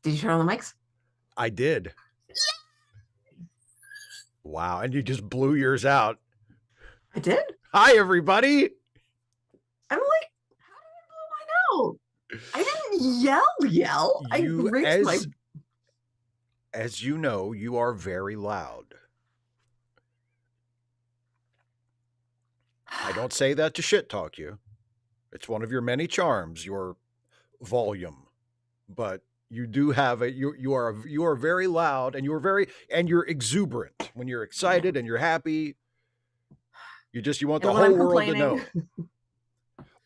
Did you turn on the mics? I did. Wow. And you just blew yours out. I did? Hi, everybody. I'm like, how did I blow mine out? I didn't yell. I raised my... As you know, you are very loud. I don't say that to shit talk you. It's one of your many charms, your volume. But you do have you are very loud, and you're exuberant when you're excited and you're happy. You want the whole world to know.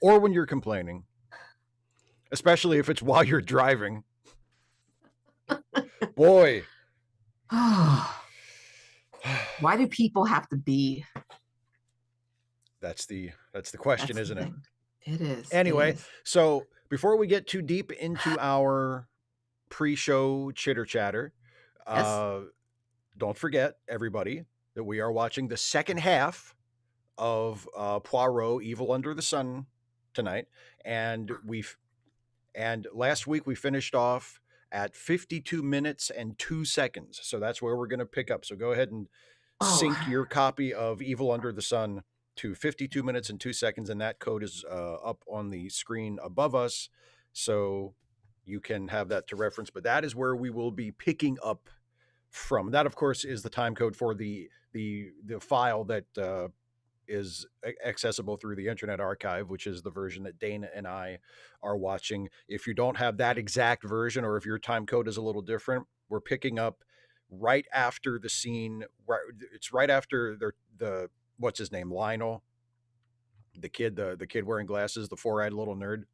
Or when you're complaining, especially if it's while you're driving. Boy. Why do people have to be? That's the question, isn't it? It is. Anyway, so before we get too deep into our pre-show chitter chatter, don't forget, everybody, that we are watching the second half of Poirot: Evil Under the Sun tonight, and last week we finished off at 52 minutes and 2 seconds. So that's where we're going to pick up. So go ahead and sync your copy of Evil Under the Sun to 52 minutes and 2 seconds. And that code is up on the screen above us. So you can have that to reference. But that is where we will be picking up from. That, of course, is the time code for the file that is accessible through the Internet Archive, which is the version that Dana and I are watching. If you don't have that exact version, or if your time code is a little different, we're picking up right after the scene. It's right after the what's his name, Lionel, the kid wearing glasses, the four-eyed little nerd,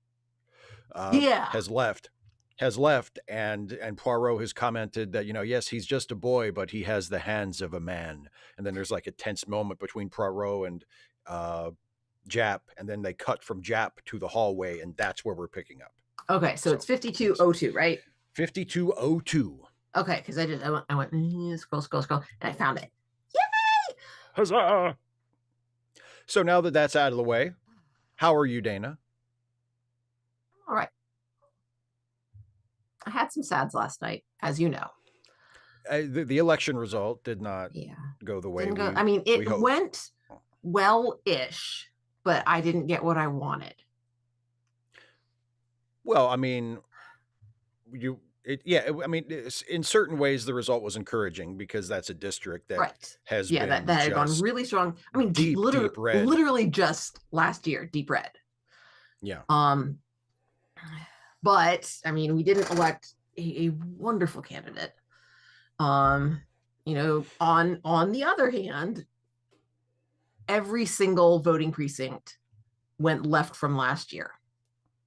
has left, and Poirot has commented that, yes, he's just a boy, but he has the hands of a man. And then there's like a tense moment between Poirot and Jap, and then they cut from Jap to the hallway, and that's where we're picking up. Okay, so it's 52:02, right? 52:02. Okay, because I went scroll, and I found it. Yay! Huzzah! So now that that's out of the way, how are you, Dana? All right. I had some sads last night, as you know. The election result did not go the way it went well-ish, but I didn't get what I wanted. Well, I mean, in certain ways, the result was encouraging because that's a district that has been that had gone really strong. I mean, deep red. Literally just last year, deep red. Yeah. But I mean, we didn't elect a wonderful candidate. On the other hand, every single voting precinct went left from last year.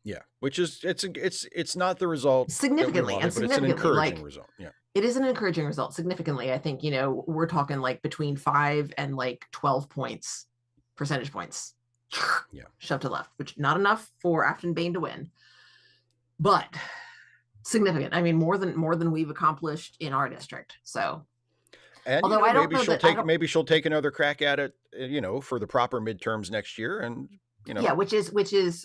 Yeah, which is it's not the result significantly, but it's an encouraging result. Yeah, it is an encouraging result significantly. I think we're talking like between 5 and 12 percentage points. Yeah, shoved to left, which not enough for Afton Bain to win, but significant. I mean, more than we've accomplished in our district. So, and although I don't know maybe she'll take another crack at it, for the proper midterms next year, and which is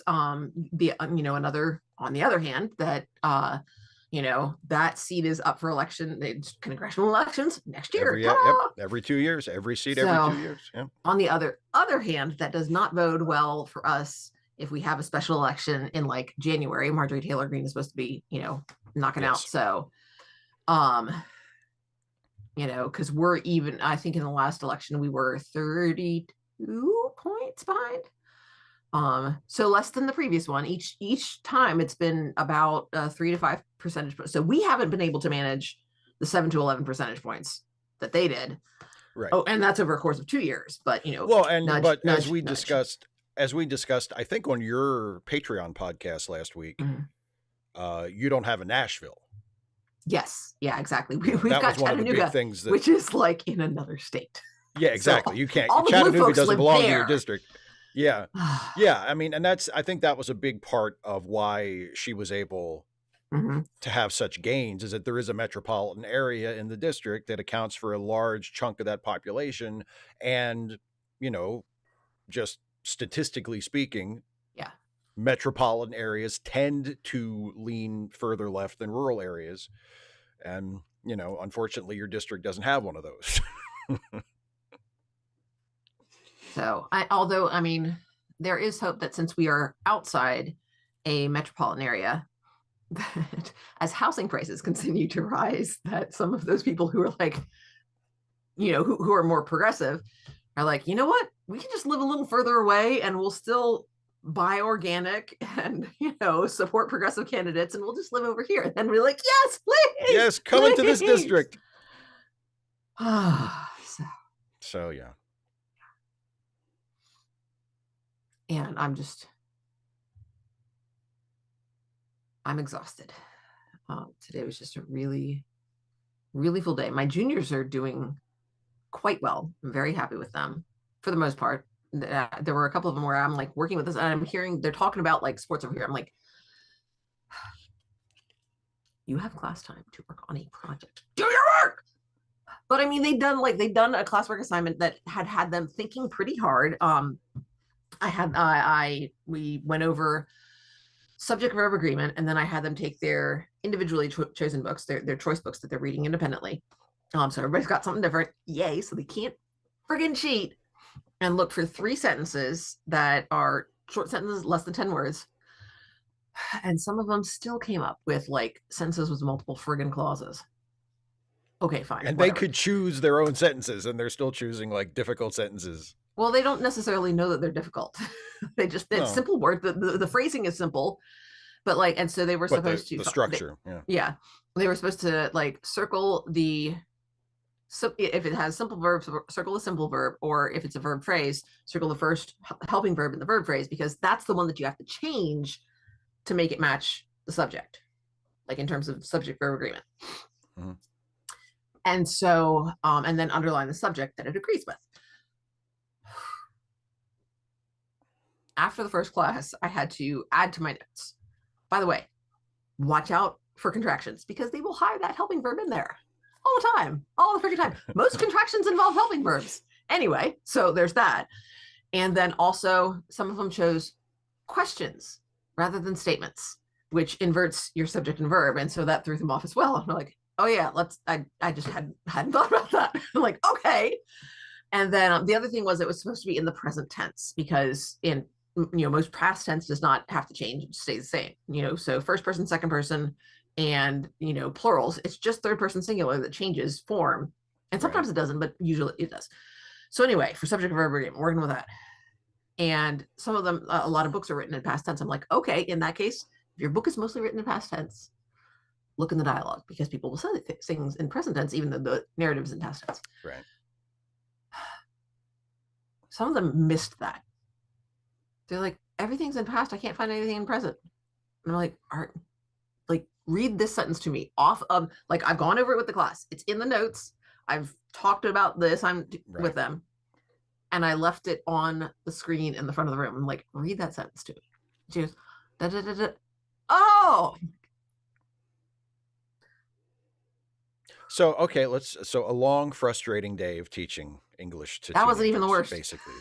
another, on the other hand, that that seat is up for election, congressional elections next year. Every 2 years, every seat every 2 years. Yeah. On the other hand, that does not bode well for us if we have a special election in January. Marjorie Taylor Greene is supposed to be, knocking out. So, because we're even, I think in the last election, we were 32 points behind. So less than the previous one. Each time it's been about 3 to 5 percentage points. So we haven't been able to manage the 7 to 11 percentage points that they did. Right. Oh, and that's over a course of 2 years. But as we discussed, I think on your Patreon podcast last week, you don't have a Nashville. Yes. Yeah, exactly. We've got Chattanooga, which is in another state. Yeah, exactly. So you can't. Chattanooga doesn't belong to your district. Yeah. Yeah. I mean, and I think that was a big part of why she was able to have such gains, is that there is a metropolitan area in the district that accounts for a large chunk of that population. And, just statistically speaking, metropolitan areas tend to lean further left than rural areas. And, unfortunately, your district doesn't have one of those. So, although, I mean, there is hope that since we are outside a metropolitan area, that as housing prices continue to rise, that some of those people who are like, who are more progressive are like, you know what? We can just live a little further away and we'll still buy organic and, support progressive candidates and we'll just live over here. And we're like, yes, please. Yes, come into this district. So, yeah. And I'm exhausted. Today was just a really, really full day. My juniors are doing quite well. I'm very happy with them for the most part. There were a couple of them where I'm like working with this and I'm hearing they're talking about like sports over here. I'm like, you have class time to work on a project. Do your work. But I mean, they'd done a classwork assignment that had them thinking pretty hard. We went over subject verb agreement, and then I had them take their individually chosen books, their choice books that they're reading independently. So everybody's got something different. Yay. So they can't friggin' cheat, and look for 3 sentences that are short sentences, less than 10 words. And some of them still came up with like sentences with multiple friggin' clauses. Okay, fine. And whatever. They could choose their own sentences and they're still choosing like difficult sentences. Well, they don't necessarily know that they're difficult. It's simple words. The phrasing is simple, but like, and so they were supposed to the structure. They were supposed to like circle if it has simple verbs, circle a simple verb, or if it's a verb phrase, circle the first helping verb in the verb phrase, because that's the one that you have to change to make it match the subject, like in terms of subject verb agreement. Mm-hmm. And so, and then underline the subject that it agrees with. After the first class, I had to add to my notes. By the way, watch out for contractions because they will hide that helping verb in there all the time, all the freaking time. Most contractions involve helping verbs. Anyway, so there's that. And then also some of them chose questions rather than statements, which inverts your subject and verb. And so that threw them off as well. I'm like, oh yeah, I just hadn't thought about that. I'm like, okay. And then the other thing was it was supposed to be in the present tense because in most past tense does not have to change, it stays the same, so first person, second person, and plurals, it's just third person singular that changes form, and sometimes it doesn't, but usually it does. So anyway, for subject verb agreement, we're working with that. And some of them, a lot of books are written in past tense. I'm like, okay, in that case, if your book is mostly written in past tense, look in the dialogue because people will say things in present tense even though the narrative is in past tense. Right. Some of them missed that. They're like, everything's in past. I can't find anything in present. And I'm like, read this sentence to me off of, like, I've gone over it with the class. It's in the notes. I've talked about this. With them. And I left it on the screen in the front of the room. I'm like, read that sentence to me. She goes, da, da, da, da. Oh. So, okay, so a long, frustrating day of teaching English to that wasn't even the worst. Basically.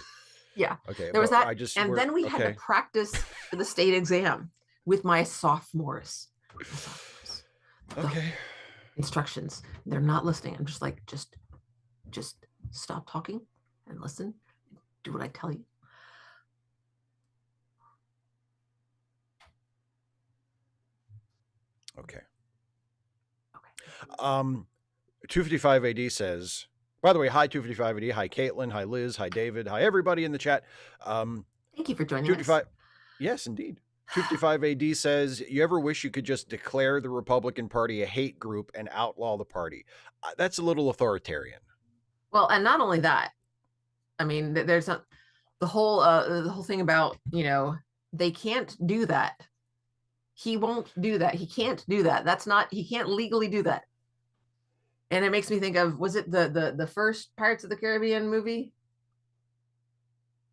Yeah. Okay. There was that. Then we had to practice for the state exam with my sophomores. Okay. Instructions. They're not listening. I'm just like, just stop talking and listen. Do what I tell you. Okay. 255 AD says, by the way, hi 255 AD, hi Caitlin, hi Liz, hi David, hi everybody in the chat. Thank you for joining us. Yes, indeed. 255 AD says, you ever wish you could just declare the Republican Party a hate group and outlaw the party? That's a little authoritarian. Well, and not only that, I mean, there's the whole thing about, they can't do that. He won't do that. He can't do that. He can't legally do that. And it makes me think of, was it the first Pirates of the Caribbean movie?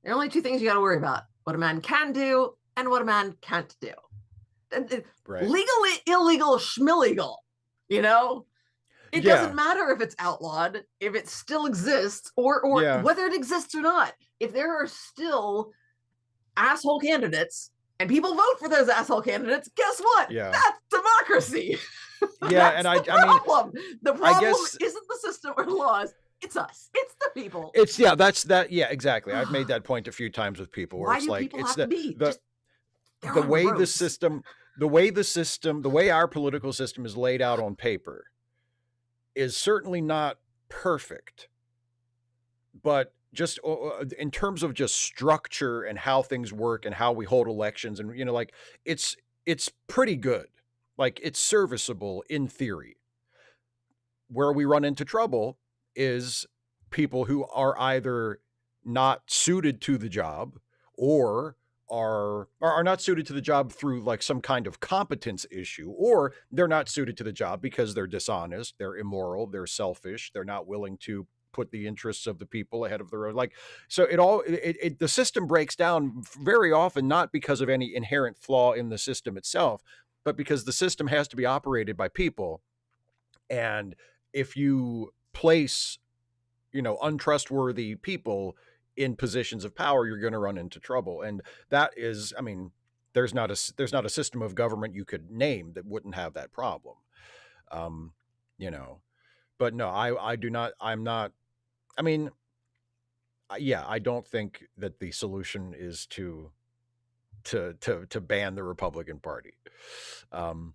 There are only 2 things you got to worry about: what a man can do and what a man can't do. Right. Legally, illegal, schmillegal, It doesn't matter if it's outlawed, if it still exists, or whether it exists or not. If there are still asshole candidates, and people vote for those asshole candidates, guess what? Yeah. That's democracy. Yeah, That's and the I mean, problem. The I problem guess isn't the system or the laws. It's us. It's the people. it's yeah, that's that yeah, exactly. I've made that point a few times with people where Why it's do like people it's have to the be? the Just they're the on the way the roads. system the way our political system is laid out on paper is certainly not perfect, but just in terms of just structure and how things work and how we hold elections and like it's pretty good. Like it's serviceable in theory. Where we run into trouble is people who are either not suited to the job or are not suited to the job through like some kind of competence issue, or they're not suited to the job because they're dishonest, they're immoral, they're selfish, they're not willing to put the interests of the people ahead of their own. Like, so the system breaks down very often not because of any inherent flaw in the system itself, but because the system has to be operated by people. And if you place, untrustworthy people in positions of power, you're going to run into trouble. And that is, I mean, there's not a system of government you could name that wouldn't have that problem. Um, you know, but no, I do not. I'm not. I mean, yeah, I don't think that the solution is to ban the Republican Party. Um,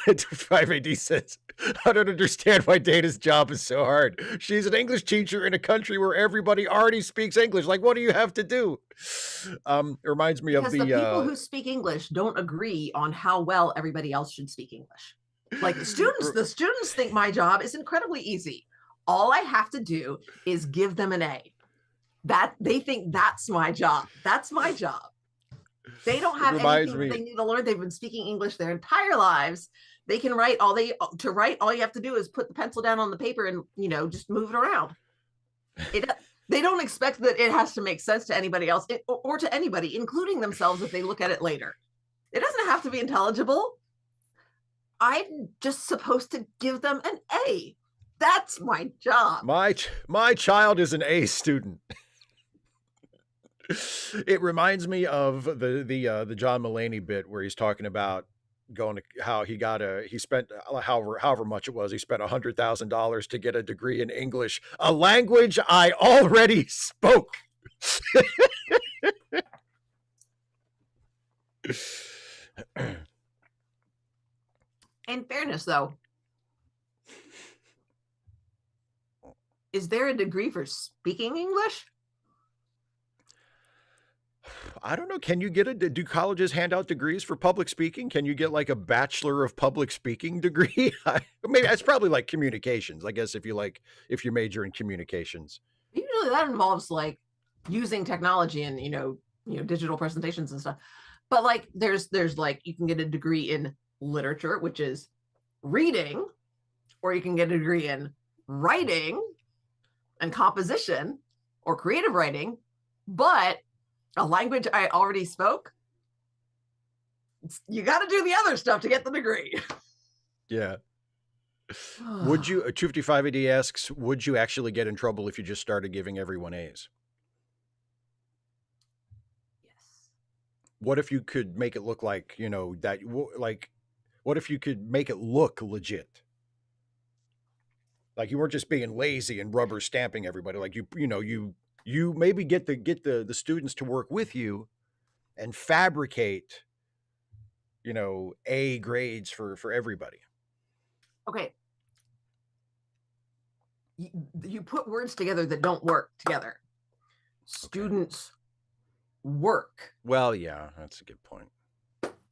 5AD says, I don't understand why Dana's job is so hard. She's an English teacher in a country where everybody already speaks English. Like, what do you have to do? It reminds me of Because the people who speak English don't agree on how well everybody else should speak English. Like the students think my job is incredibly easy. All I have to do is give them an A. That they think that's my job. That's my job. They don't have anything that they need to learn. They've been speaking English their entire lives. They can write all you have to do is put the pencil down on the paper and just move it around. They don't expect that it has to make sense to anybody else or to anybody, including themselves if they look at it later. It doesn't have to be intelligible. I'm just supposed to give them an A. That's my job. My child is an A student. It reminds me of the John Mulaney bit where he's talking about going to how he spent however much it was, he spent $100,000 to get a degree in English, a language I already spoke. In fairness, though, is there a degree for speaking English? I don't know. Can you do colleges hand out degrees for public speaking? Can you get like a Bachelor of Public Speaking degree? Maybe it's probably like communications, I guess, if you major in communications. Usually that involves like using technology and digital presentations and stuff. But like there's like you can get a degree in literature, which is reading, or you can get a degree in writing and composition or creative writing, but a language I already spoke, you got to do the other stuff to get the degree. Yeah. Would you, 255AD asks, would you actually get in trouble if you just started giving everyone A's? Yes. What if you could make it look like, what if you could make it look legit? Like you weren't just being lazy and rubber stamping everybody. Like you maybe get the students to work with you and fabricate, A grades for everybody. Okay. You put words together that don't work together. Students work. Well, yeah, that's a good point.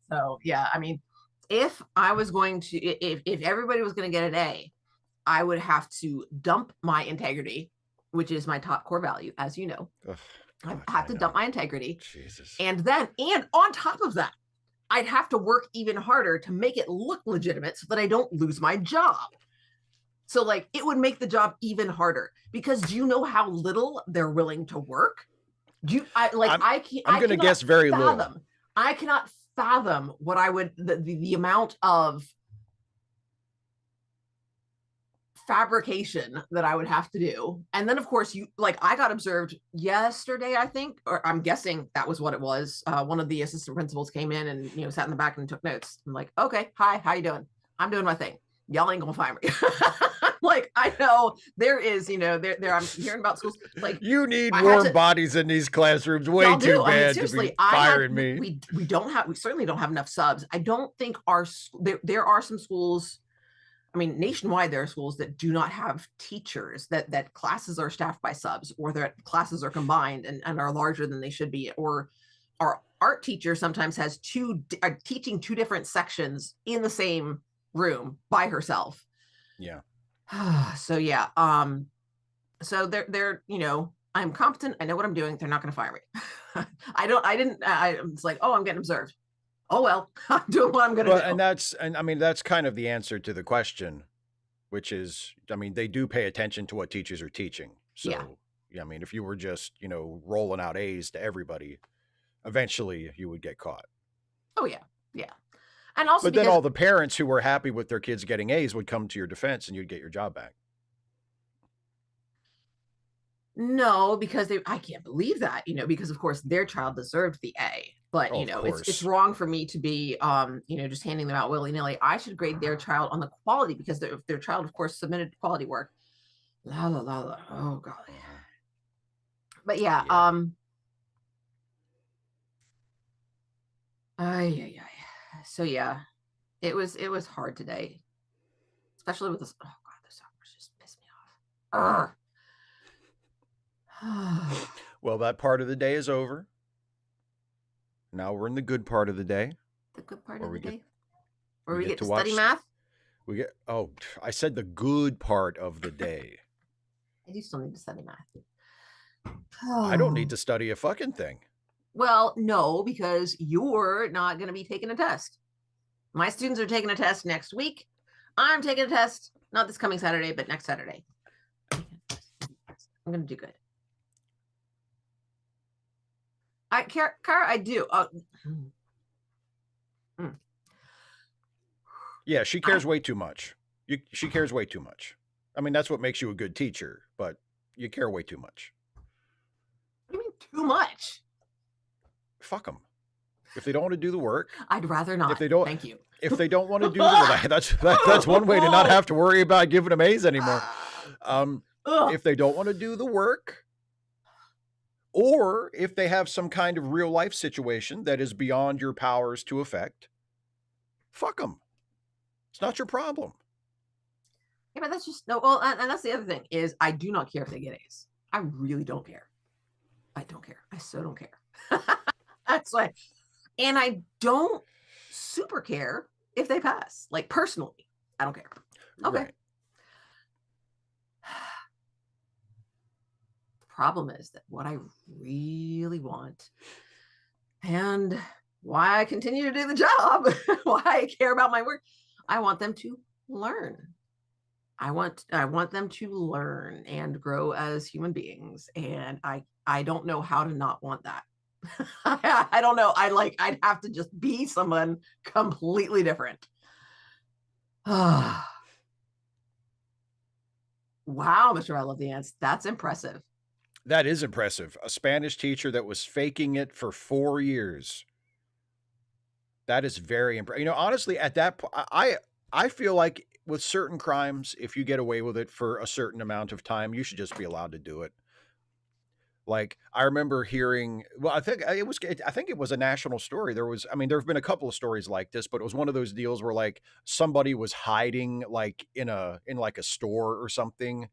So yeah, I mean, if I was going to, if everybody was going to get an A, I would have to dump my integrity, which is my top core value, as you know. Ugh, I have to dump my integrity. Jesus. And on top of that, I'd have to work even harder to make it look legitimate so that I don't lose my job. So like it would make the job even harder because do you know how little they're willing to work? I'm going to guess very little. I cannot fathom what I would the amount of fabrication that I would have to do. And then of course I got observed yesterday, I think, or I'm guessing that was what it was. One of the assistant principals came in and sat in the back and took notes. I'm like, okay, hi, how you doing? I'm doing my thing. Y'all ain't gonna find me. Like, I know there is, there I'm hearing about schools. Like, you need warm bodies in these classrooms. Way too bad to be firing me. We certainly don't have enough subs. I don't think there are some schools. I mean, nationwide, there are schools that do not have teachers, that classes are staffed by subs, or that classes are combined and are larger than they should be, or our art teacher sometimes has teaching two different sections in the same room by herself. Yeah. So yeah. So they're I'm competent. I know what I'm doing. They're not going to fire me. It's like, oh, I'm getting observed. Oh, well, I'm doing what I'm going to do. And I mean, that's kind of the answer to the question, which is, I mean, they do pay attention to what teachers are teaching. So, yeah, I mean, if you were just, rolling out A's to everybody, eventually you would get caught. Oh, yeah. Yeah. And also, but then all the parents who were happy with their kids getting A's would come to your defense and you'd get your job back. No, because I can't believe that, because of course their child deserved the A. But it's wrong for me to be just handing them out willy-nilly. I should grade their child on the quality, because their child, of course, submitted quality work. La la la la. Oh god. But yeah. So yeah, it was hard today, especially with this. Oh god, this hours just pissed me off. Well, that part of the day is over. Now we're in the good part of the day. The good part of the day? Where we get to study math? I said the good part of the day. I do still need to study math. I don't need to study a fucking thing. Well, no, because you're not going to be taking a test. My students are taking a test next week. I'm taking a test, not this coming Saturday, but next Saturday. I'm going to do good. Kara, I do. Yeah, she cares way too much. She cares way too much. I mean, that's what makes you a good teacher, but you care way too much. What do you mean too much? Fuck them. If they don't want to do the work, I'd rather not. If they don't, thank you. If they don't want to do the work, that's one way to not have to worry about giving them A's anymore. If they don't want to do the work, or if they have some kind of real life situation that is beyond your powers to affect, fuck them. It's not your problem. Yeah, but that's just no. Well, and that's the other thing is I do not care if they get A's. I really don't care. I don't care. I so don't care. That's why. And I don't super care if they pass. Like, personally, I don't care. Okay. Right. The problem is that what I really want, and why I continue to do the job, why I care about my work, I want them to learn. I want them to learn and grow as human beings. And I don't know how to not want that. I don't know. I'd have to just be someone completely different. Wow, Mr. I love the ants. That's impressive. That is impressive. A Spanish teacher that was faking it for 4 years. That is very impressive. Honestly, at that point, I feel like with certain crimes, if you get away with it for a certain amount of time, you should just be allowed to do it. Like, I remember hearing, well, I think it was a national story. There have been a couple of stories like this, but it was one of those deals where like somebody was hiding like in like a store or something.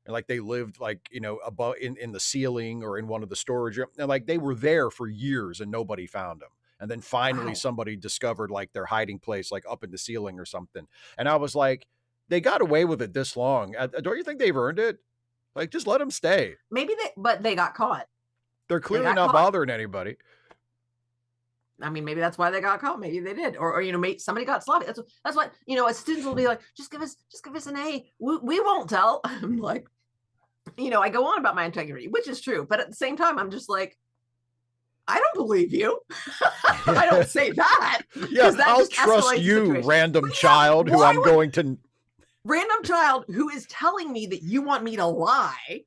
And like they lived like, above in the ceiling or in one of the storage rooms. And like they were there for years and nobody found them. And then finally somebody discovered like their hiding place, like up in the ceiling or something. And I was like, they got away with it this long. Don't you think they've earned it? Like, just let them stay. But they got caught. They're clearly not bothering anybody. I mean, maybe that's why they got caught. Maybe they did, or somebody got sloppy. That's what as students will be like, just give us an A. We won't tell. I'm like, I go on about my integrity, which is true, but at the same time, I'm just like, I don't believe you. I don't say that. Yeah, I'll trust you, random child who I'm going to. random child who is telling me that you want me to lie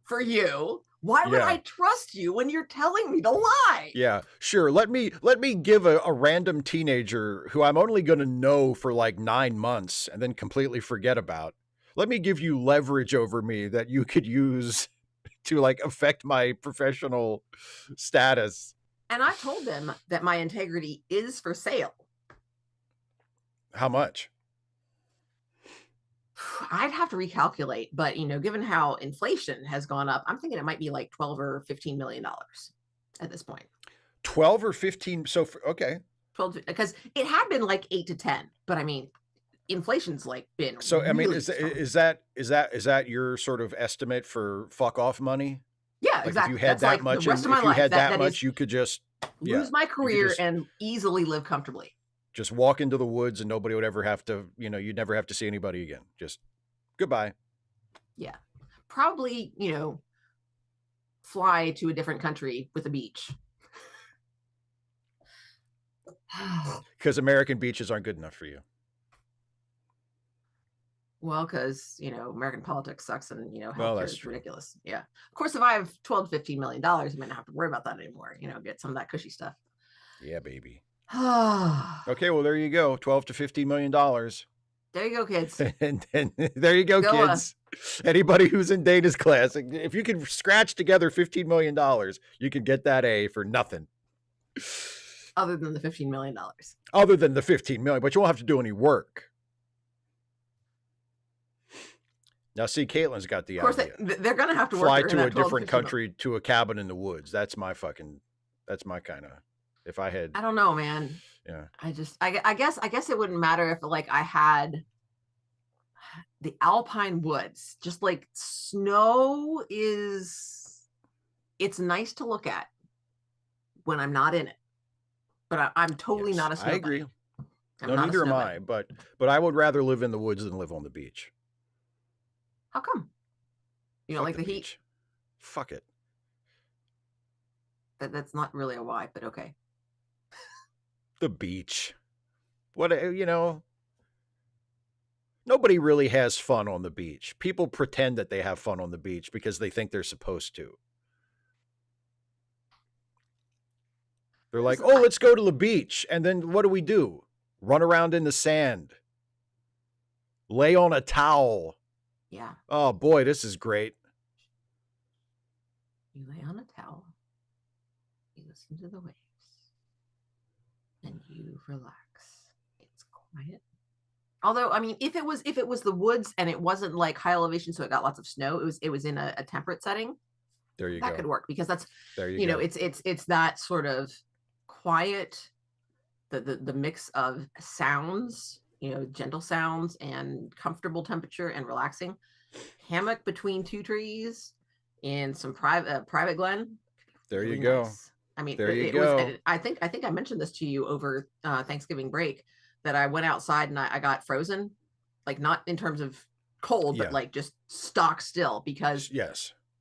for you. Why would Yeah. I trust you when you're telling me to lie? Yeah, sure. Let me give a random teenager who I'm only going to know for like 9 months and then completely forget about. Let me give you leverage over me that you could use to like affect my professional status. And I told them that my integrity is for sale. How much? I'd have to recalculate, but given how inflation has gone up, I'm thinking it might be like 12 or 15 million dollars at this point. 12 or 15. So, okay. 12, because it had been like 8 to 10, but I mean, inflation's like been So, I mean, really strong. is that your sort of estimate for fuck off money? Yeah, Like exactly. if you had That's that like much the rest and of my if you life. had that That much, is you could just, lose my you could career and easily live comfortably. just walk into the woods and nobody would ever have to, you'd never have to see anybody again. Just goodbye. Yeah. Probably, fly to a different country with a beach. Because American beaches aren't good enough for you. Well, because American politics sucks, and Well, healthcare that's is true. ridiculous. Yeah, of course, if I have 12 to 15 million dollars, I might not have to worry about that anymore. Get some of that cushy stuff. Yeah, baby. There Okay, well, there you go. 12 to 15 million dollars. you go, kids. And there you go, Go, kids. Anybody who's in Dana's class, if you can scratch together $15 million, you can get that A for nothing. Other than the $15 million. Other than the 15 million, but you won't have to do any work. Now, see, Caitlin's got the Of course, idea. they're going to have to fly work to a different country to a cabin in the woods. That's my kind of. If I had, I don't know, man. Yeah. I guess it wouldn't matter if like I had the alpine woods. Just like snow it's nice to look at when I'm not in it. But I'm totally not a snow I agree. bunny. No, neither am I. But I would rather live in the woods than live on the beach. How come? You don't like the heat? Fuck it. That's not really a why, but okay. The beach. What, nobody really has fun on the beach. People pretend that they have fun on the beach because they think they're supposed to. They're like, oh, let's go to the beach. And then what do? Run around in the sand. Lay on a towel. Yeah. Oh, boy, this is great. You lay on a towel. You listen to the waves. And you relax. It's quiet. Although, I mean, if it was the woods and it wasn't like high elevation, so it got lots of snow, it was in a temperate setting. There you go. That could work because that's there you go. It's that sort of quiet, the mix of sounds, gentle sounds and comfortable temperature and relaxing. Hammock between two trees in some private glen. There you go. Nice. I mean, there you go. I think I mentioned this to you over Thanksgiving break that I went outside and I got frozen, like not in terms of cold, but like just stock still because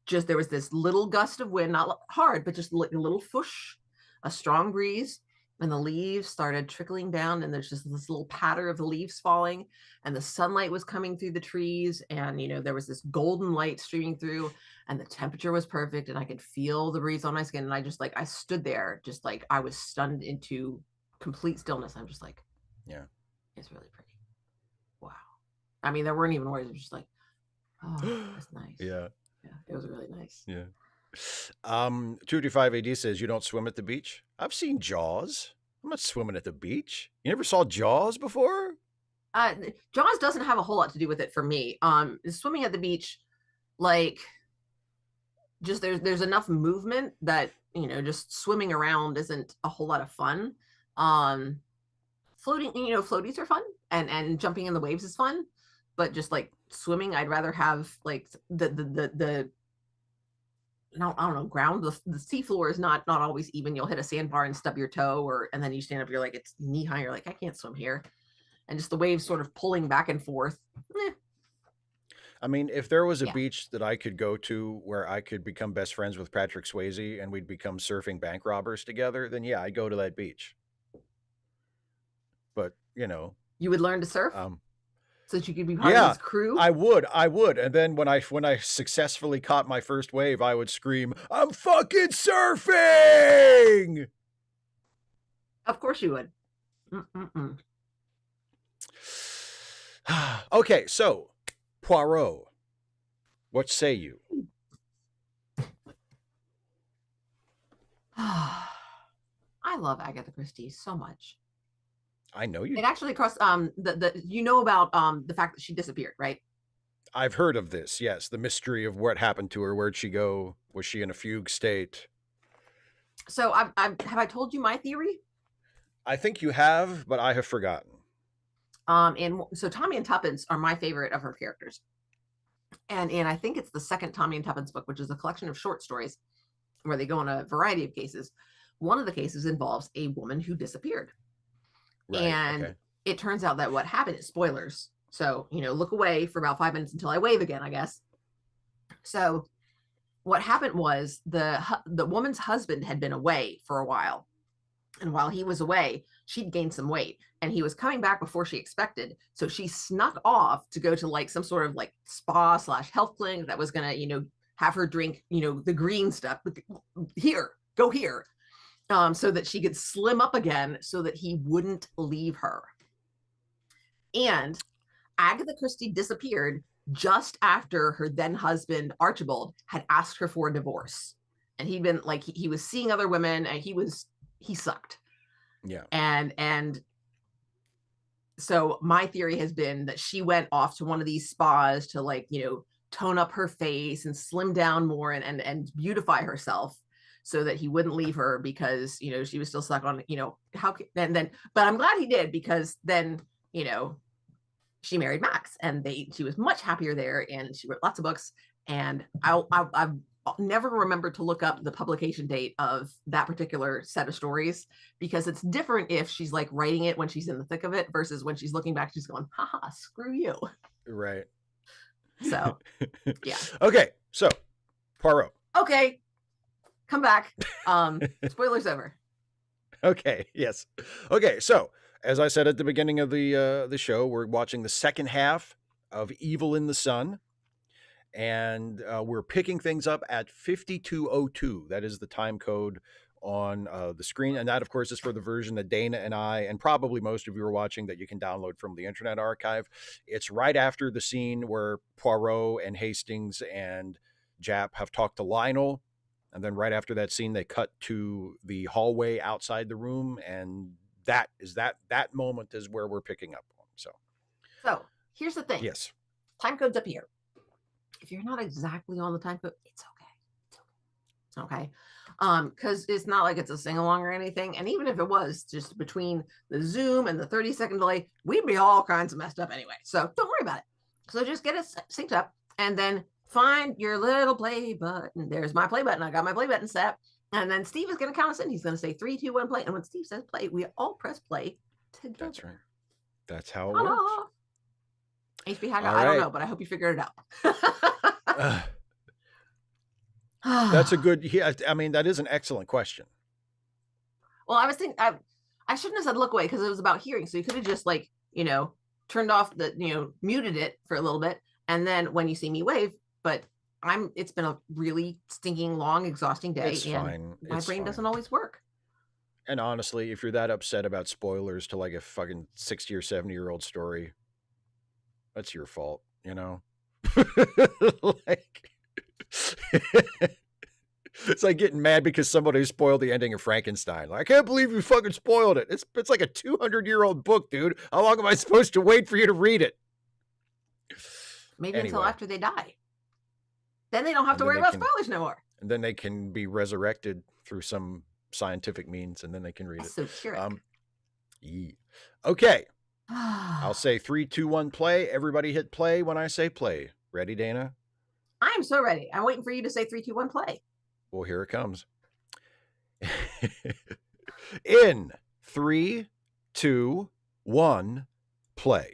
just there was this little gust of wind, not hard, but just like a little whoosh, a strong breeze, and the leaves started trickling down, and there's just this little patter of the leaves falling, and the sunlight was coming through the trees, and there was this golden light streaming through, and the temperature was perfect, and I could feel the breeze on my skin, and I stood there just like I was stunned into complete stillness. I'm just like, yeah, it's really pretty. Wow. I mean, there weren't even words. It was just like, oh, that's nice. Yeah, it was really nice. Yeah. 225 AD says you don't swim at the beach. I've seen Jaws. I'm not swimming at the beach. You never saw Jaws before? Jaws doesn't have a whole lot to do with it for me. Swimming at the beach, like, just there's enough movement that just swimming around isn't a whole lot of fun. Floating, floaties are fun, and jumping in the waves is fun, but just like swimming, I'd rather have like the no, I don't know, ground. The seafloor is not always even. You'll hit a sandbar and stub your toe, and then you stand up, you're like, it's knee high, you're like, I can't swim here. And just the waves sort of pulling back and forth. I mean, if there was a beach that I could go to where I could become best friends with Patrick Swayze and we'd become surfing bank robbers together, then yeah, I'd go to that beach. But, you would learn to surf? so that you could be part of Yeah, his crew? I would. And then when I successfully caught my first wave, I would scream, "I'm fucking surfing!" Of course you would. Mm-mm-mm. Okay, so Poirot, what say you? I love Agatha Christie so much. I know you. It actually crossed the you know about the fact that she disappeared, right? I've heard of this. Yes, the mystery of what happened to her. Where'd she go? Was she in a fugue state? So I have I told you my theory? I think you have, but I have forgotten. And so Tommy and Tuppence are my favorite of her characters. And I think it's the second Tommy and Tuppence book, which is a collection of short stories where they go on a variety of cases. One of the cases involves a woman who disappeared. Right. And Okay. it turns out that what happened is spoilers. So, look away for about 5 minutes until I wave again, I guess. So, what happened was the woman's husband had been away for a while. And while he was away, she'd gained some weight and he was coming back before she expected. So she snuck off to go to like some sort of like spa slash health clinic that was going to, have her drink, the green stuff. Here, go here. So that she could slim up again so that he wouldn't leave her. And Agatha Christie disappeared just after her then husband, Archibald, had asked her for a divorce. And he'd been like, he was seeing other women and he sucked. Yeah. And so my theory has been that she went off to one of these spas to like, tone up her face and slim down more and beautify herself so that he wouldn't leave her because, she was still stuck on, how, and then, but I'm glad he did because then, she married Max and she was much happier there and she wrote lots of books. And I've never remembered to look up the publication date of that particular set of stories because it's different if she's like writing it when she's in the thick of it versus when she's looking back, she's going, haha, screw you. Right. So, yeah. Okay. So Poirot. Okay. Come back. Spoilers over. Okay. Yes. Okay. So as I said at the beginning of the show, we're watching the second half of Evil in the Sun. And we're picking things up at 5202. That is the time code on the screen. And that, of course, is for the version that Dana and I, and probably most of you are watching, that you can download from the Internet Archive. It's right after the scene where Poirot and Hastings and Japp have talked to Lionel. And then right after that scene, they cut to the hallway outside the room. And that moment is where we're picking up on. So here's the thing. Yes. Time code's up here. If you're not exactly on the time code, it's okay. It's okay. Because it's not like it's a sing-along or anything. And even if it was just between the Zoom and the 30-second delay, we'd be all kinds of messed up anyway. So don't worry about it. So just get it synced up and then find your little play button. There's my play button. I got my play button set. And then Steve is going to count us in. He's going to say 3, 2, 1, play. And when Steve says play, we all press play together. That's right. That's how it works. HB Haga, I don't know, but I hope you figured it out. That's a good. Yeah, I mean, that is an excellent question. Well, I was thinking I shouldn't have said look away because it was about hearing. So you could have just like turned off the muted it for a little bit, and then when you see me wave. But it's been a really stinking long, exhausting day, It's and fine. my brain doesn't always work. And honestly, if you're that upset about spoilers to like a fucking 60 or 70-year-old story, that's your fault, like. It's like getting mad because somebody spoiled the ending of Frankenstein. Like, I can't believe you fucking spoiled it. It's like a 200-year-old book, dude. How long am I supposed to wait for you to read it? Maybe until after they die. Then they don't have to worry about spoilers no more. And then they can be resurrected through some scientific means, and then they can read it. So curious. Okay. I'll say 3, 2, 1, play. Everybody hit play when I say play. Ready, Dana? I'm so ready. I'm waiting for you to say 3, 2, 1, play. Well, here it comes. In 3, 2, 1, play.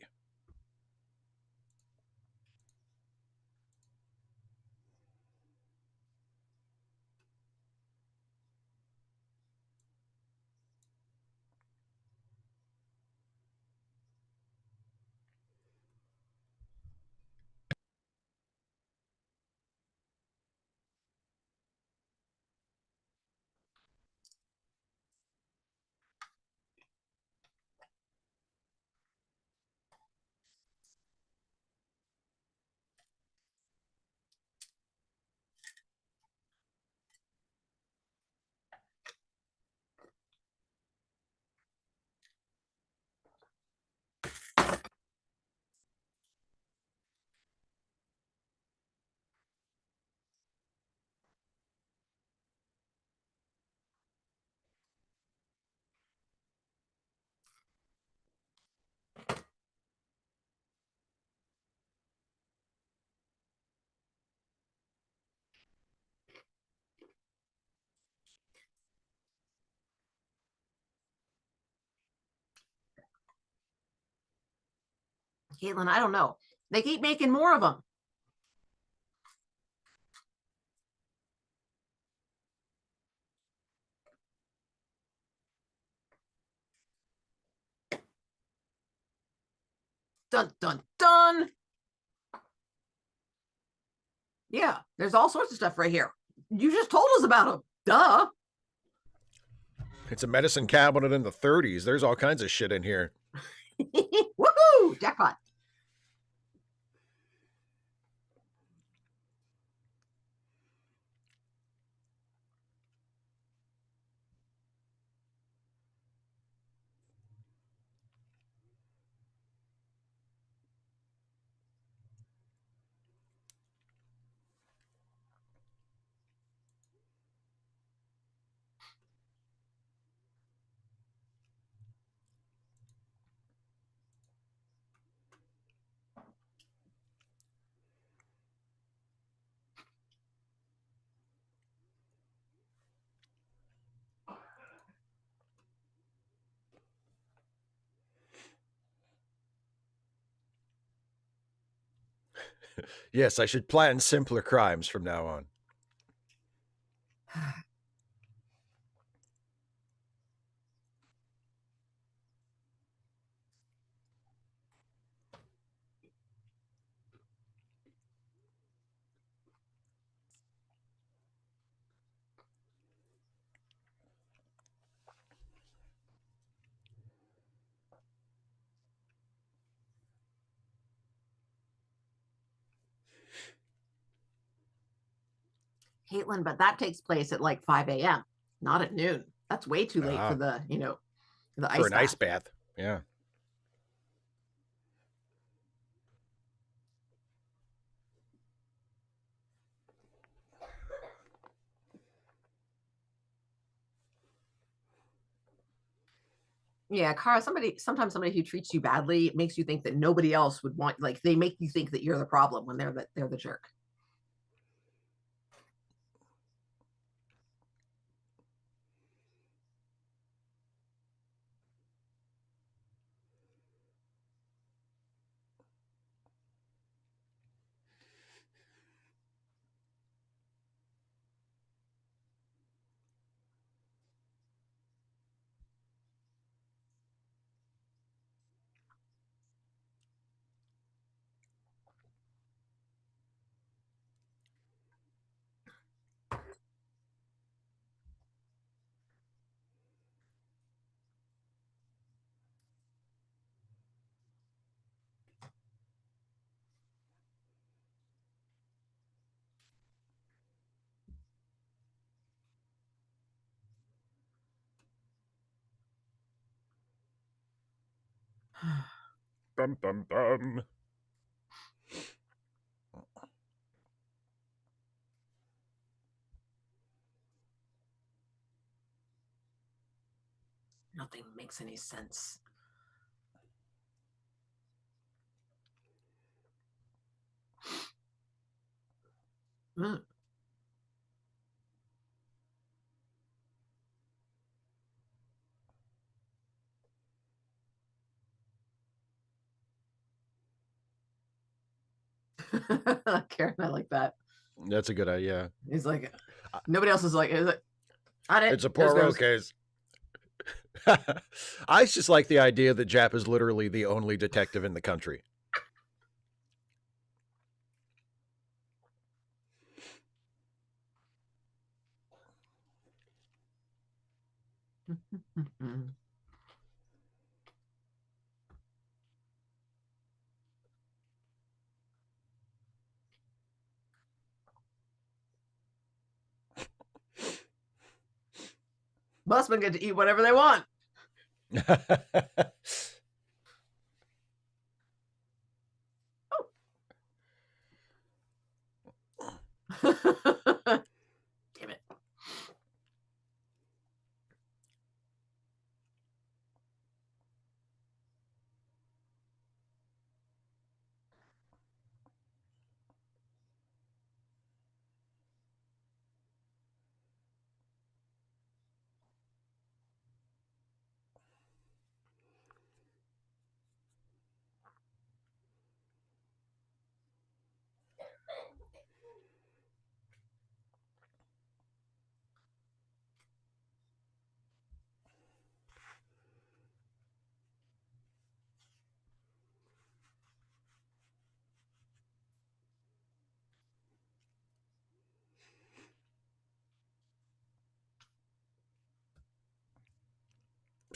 Caitlin, I don't know. They keep making more of them. Dun, dun, dun. Yeah, there's all sorts of stuff right here. You just told us about them. Duh. It's a medicine cabinet in the 30s. There's all kinds of shit in here. Woohoo! Jackpot. Yes, I should plan simpler crimes from now on. Caitlin, but that takes place at like 5 a.m., not at noon. That's way too late for Ah, the for ice an ice bath. bath. Yeah. Yeah, Kara, sometimes somebody who treats you badly makes you think that nobody else would want, like they make you think that you're the problem when they're the jerk. Bum, bum, bum. Nothing makes any sense. Mm. Karen, I like that. That's a good idea. He's like, Uh, nobody else is like, on it. It's a Goes, Poirot goes. case. I just like the idea that Jap is literally the only detective in the country. Busman get to eat whatever they want. Damn it.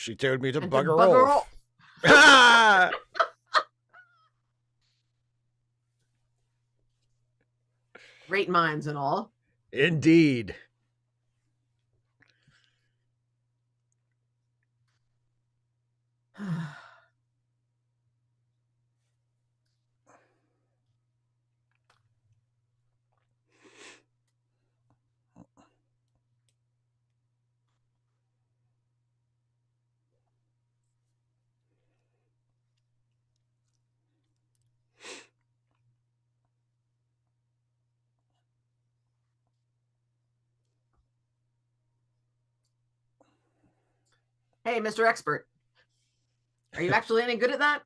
She told me to And to bugger bugger off. off. Ah! Great minds and all. Indeed. Hey, Mr. Expert, are you actually any good at that?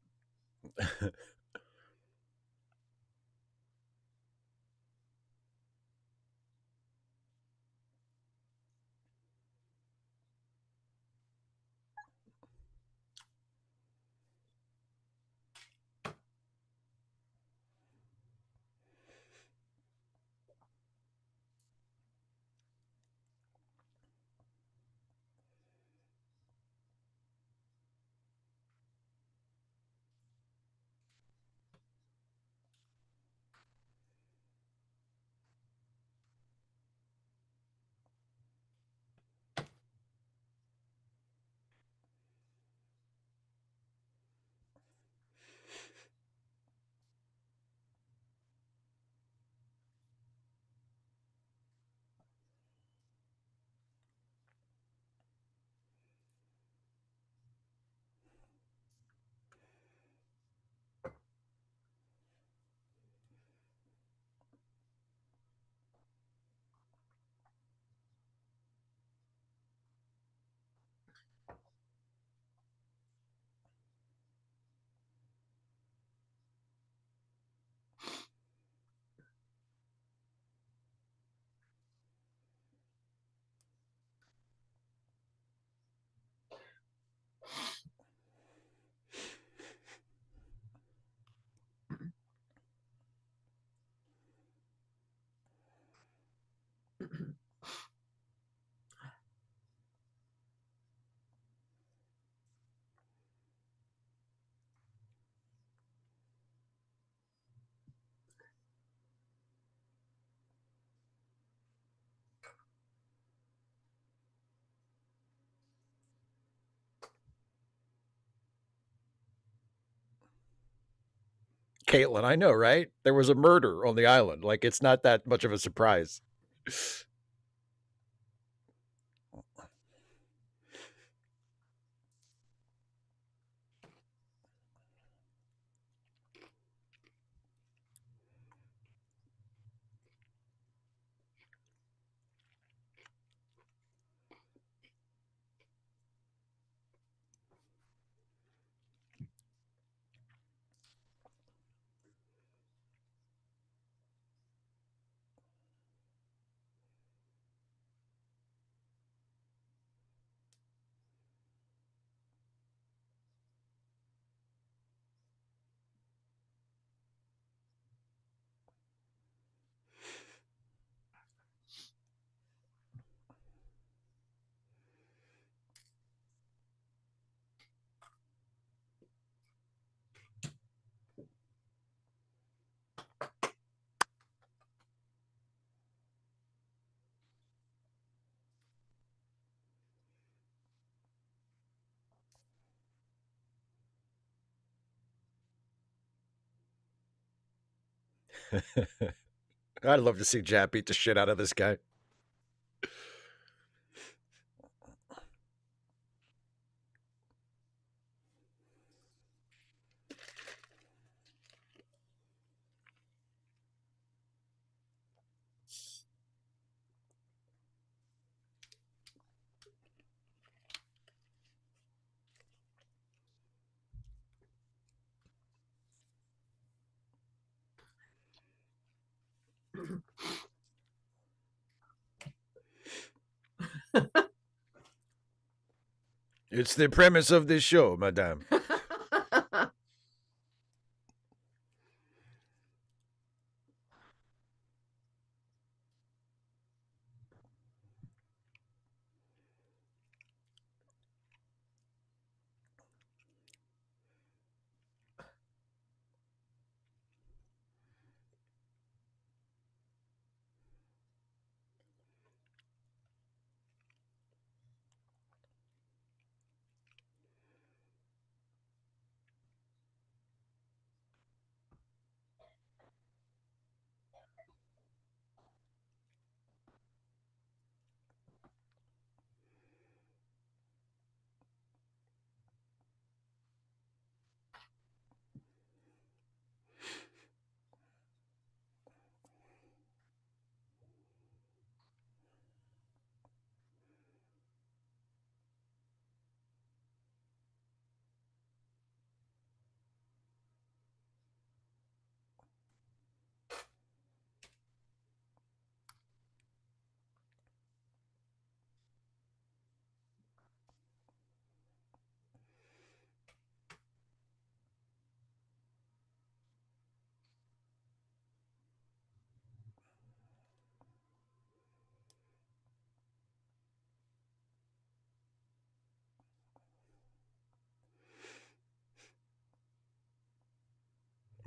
Caitlin, I know, right? There was a murder on the island. Like, it's not that much of a surprise. I'd love to see Jap beat the shit out of this guy. It's the premise of this show, madame.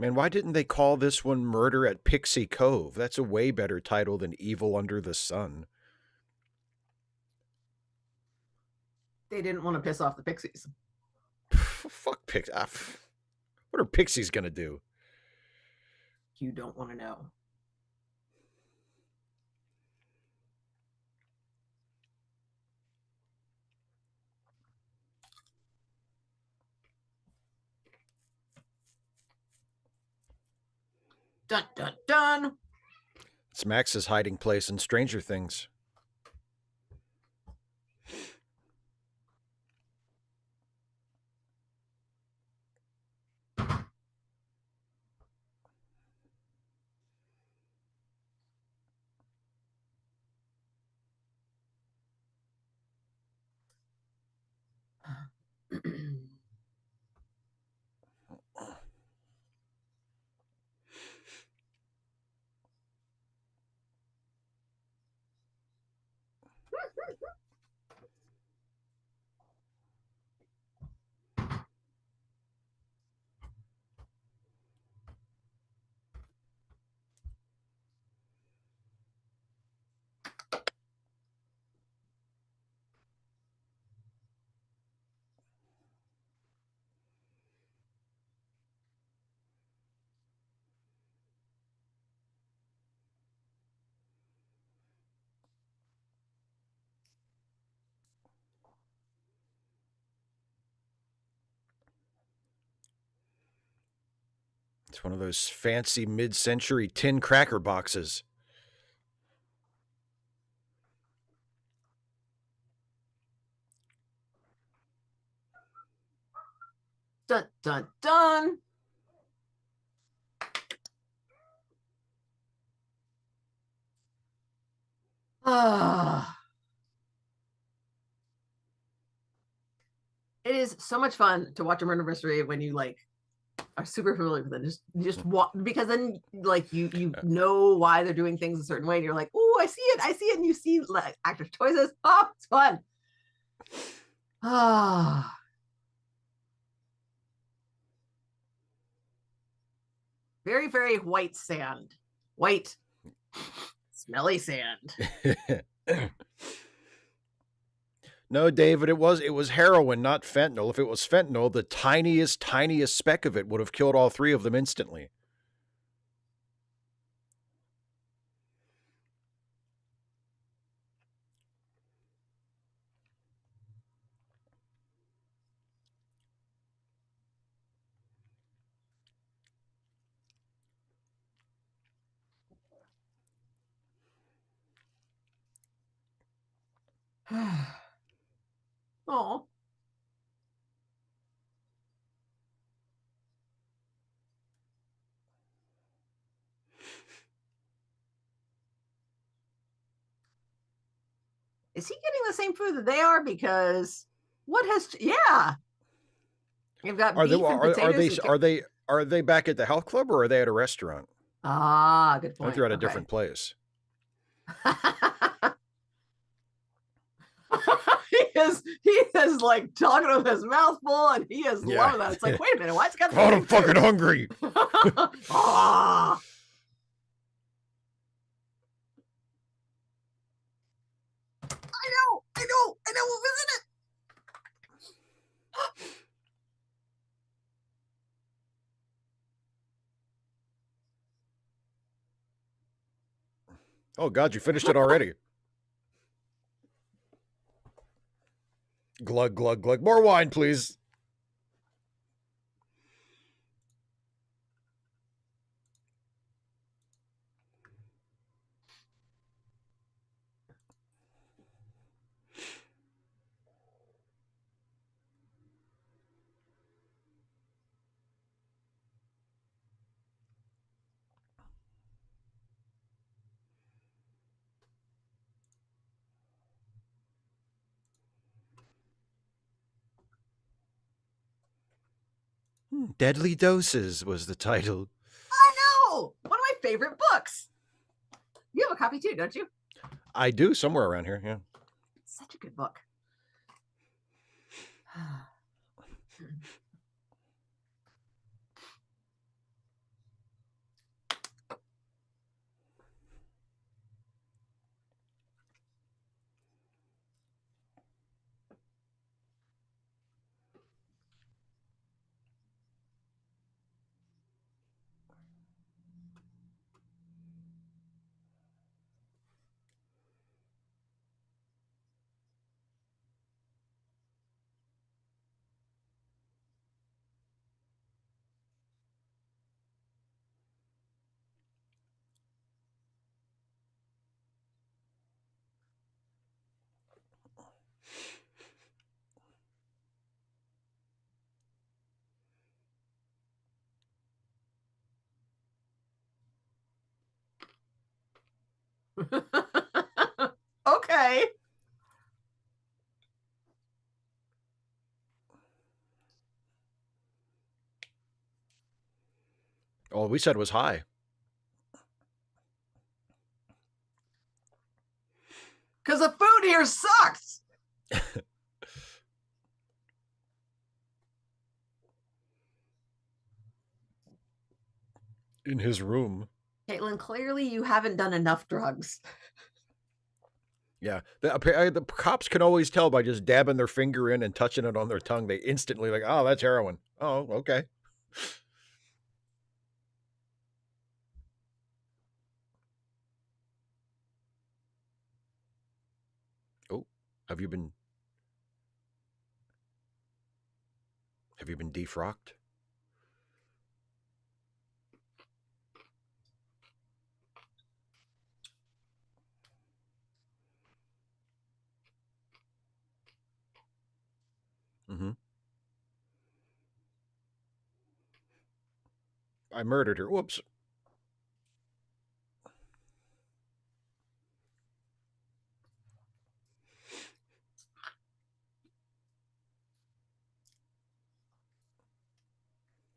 Man, why didn't they call this one Murder at Pixie Cove? That's a way better title than Evil Under the Sun. They didn't want to piss off the pixies. Fuck pixies. What are pixies gonna do? You don't want to know. Dun, dun, dun. It's Max's hiding place in Stranger Things. It's one of those fancy mid-century tin cracker boxes. Dun, dun, dun. It is so much fun to watch a murder mystery when you like are super familiar with it. Just walk, because then like you know why they're doing things a certain way, and you're like, oh, I see it, and you see like actors' choices. Oh, it's fun. Ah. Very, very white sand. White, smelly sand. No, David, it was heroin, not fentanyl. If it was fentanyl, the tiniest speck of it would have killed all three of them instantly. Oh. Is he getting the same food that they are? Because what has yeah. You've got beef and potatoes. Are they back at the health club or are they at a restaurant? Ah, good I think point. they're at a different place. he is like talking with his mouth full, and he is loving that. It's like, wait a minute, why's got? God, I'm fucking hungry. Ah. I know. We'll visit it. Oh God, you finished it already. Glug, glug, glug. More wine, please. Deadly Doses was the title. I know. One of my favorite books. You have a copy too, don't you? I do, somewhere around here, yeah. It's such a good book. Okay. All we said was hi. Because the food here sucks. In his room. Caitlin, clearly you haven't done enough drugs. Yeah, the cops can always tell by just dabbing their finger in and touching it on their tongue. They instantly like, oh, that's heroin. Oh, okay. Oh, have you been defrocked? Mm-hmm. I murdered her. Whoops.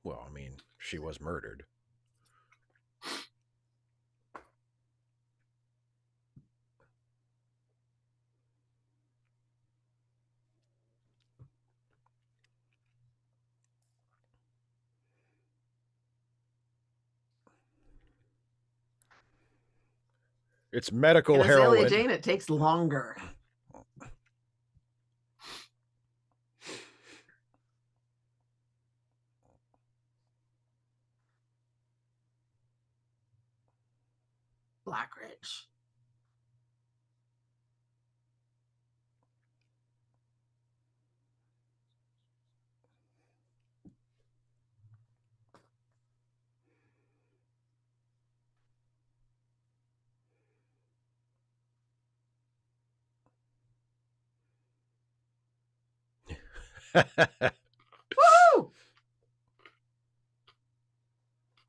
Well, I mean, she was murdered. It's medical In Azalea heroin. Jane, it takes longer. Blackridge. Woo!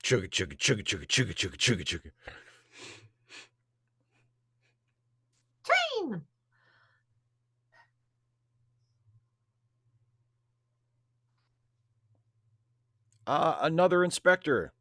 Chugga chugga chugga chugga chugga chugga chugga chugga. Train. Another inspector.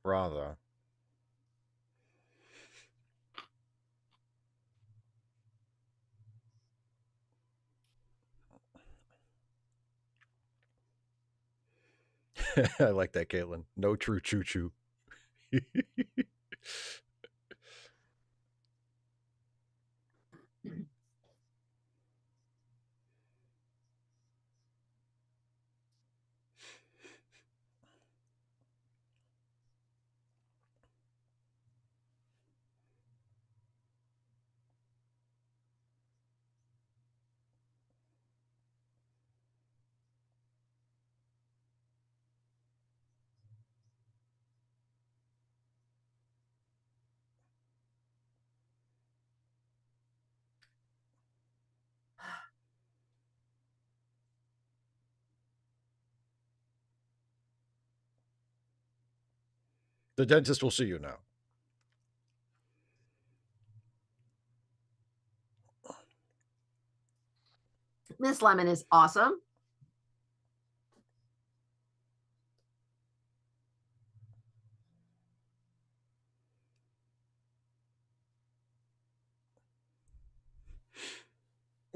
Rather. I like that, Caitlin. No true choo choo. The dentist will see you now. Miss Lemon is awesome.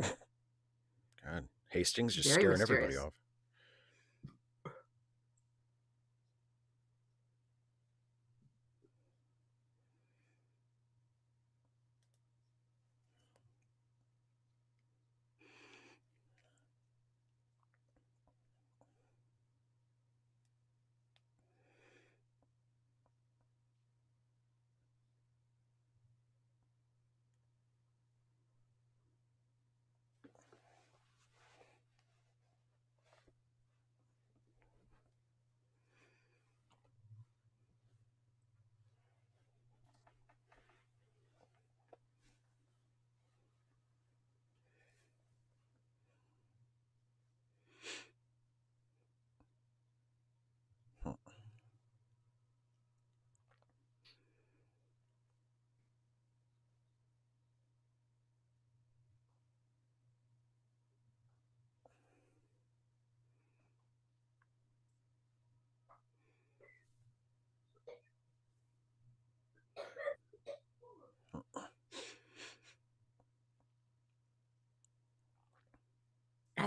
God, Hastings just Very scaring everybody mysterious. off.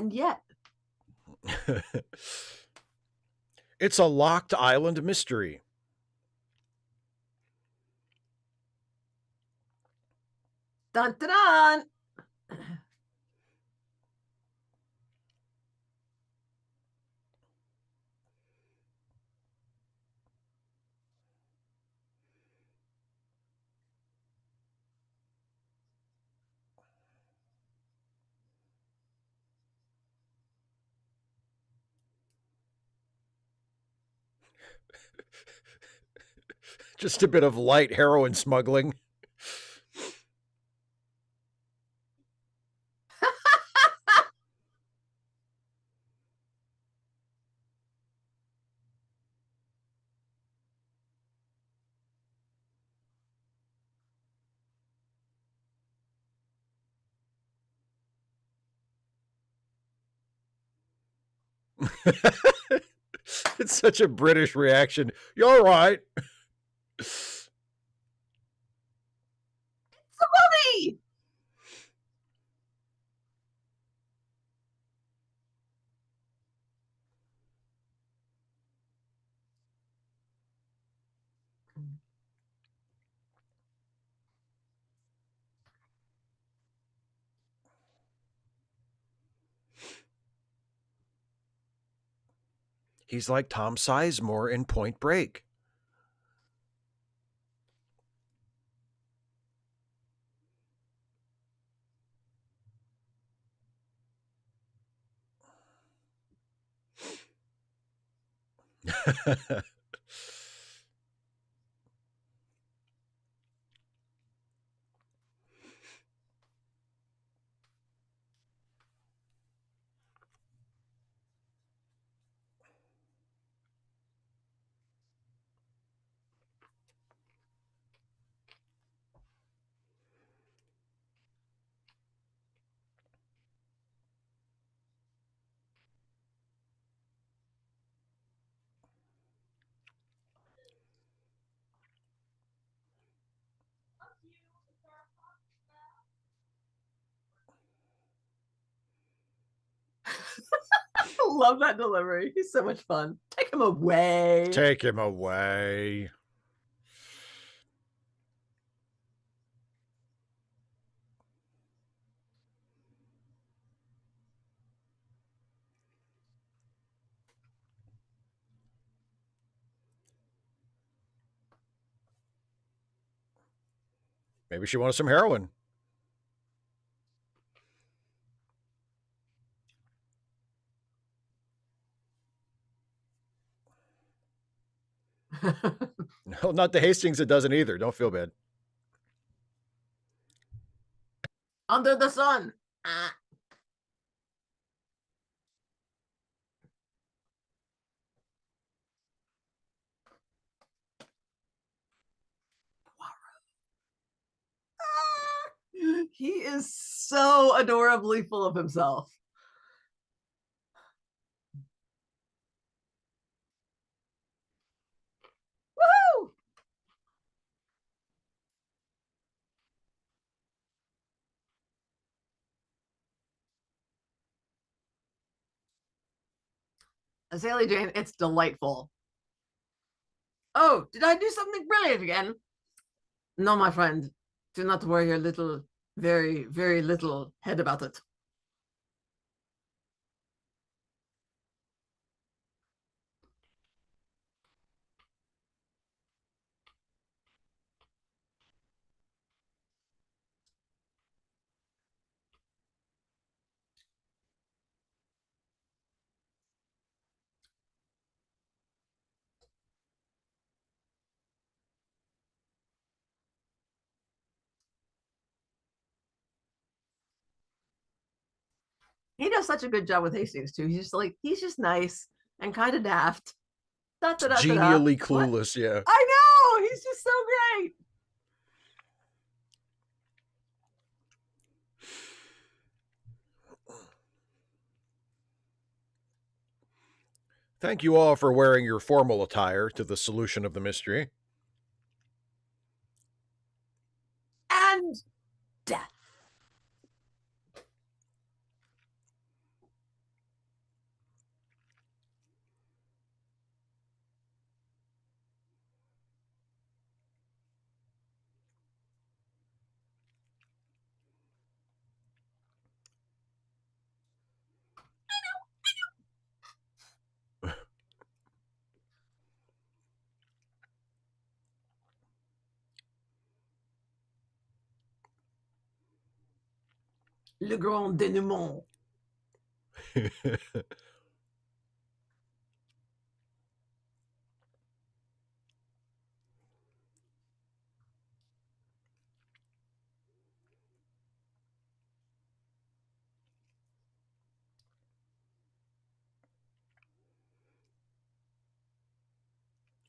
And yet, It's a locked island mystery. dun dun dun. Just a bit of light heroin smuggling. It's such a British reaction. You're all right. Somebody! He's like Tom Sizemore in Point Break. I love that delivery. He's so much fun. Take him away. Take him away. Maybe she wanted some heroin. No, not the Hastings that doesn't either. Don't feel bad. Under the sun. Ah. He is so adorably full of himself. Woo! Azalea Jane, it's delightful. Oh, did I do something brilliant again? No, my friend. Do not worry your little, very, very little head about it. He does such a good job with Hastings too. He's just nice and kind of daft. Da, da, da, da, da. Genially What? clueless, yeah. I know. He's just so great. Thank you all for wearing your formal attire to the solution of the mystery. And death. Le grand dénouement.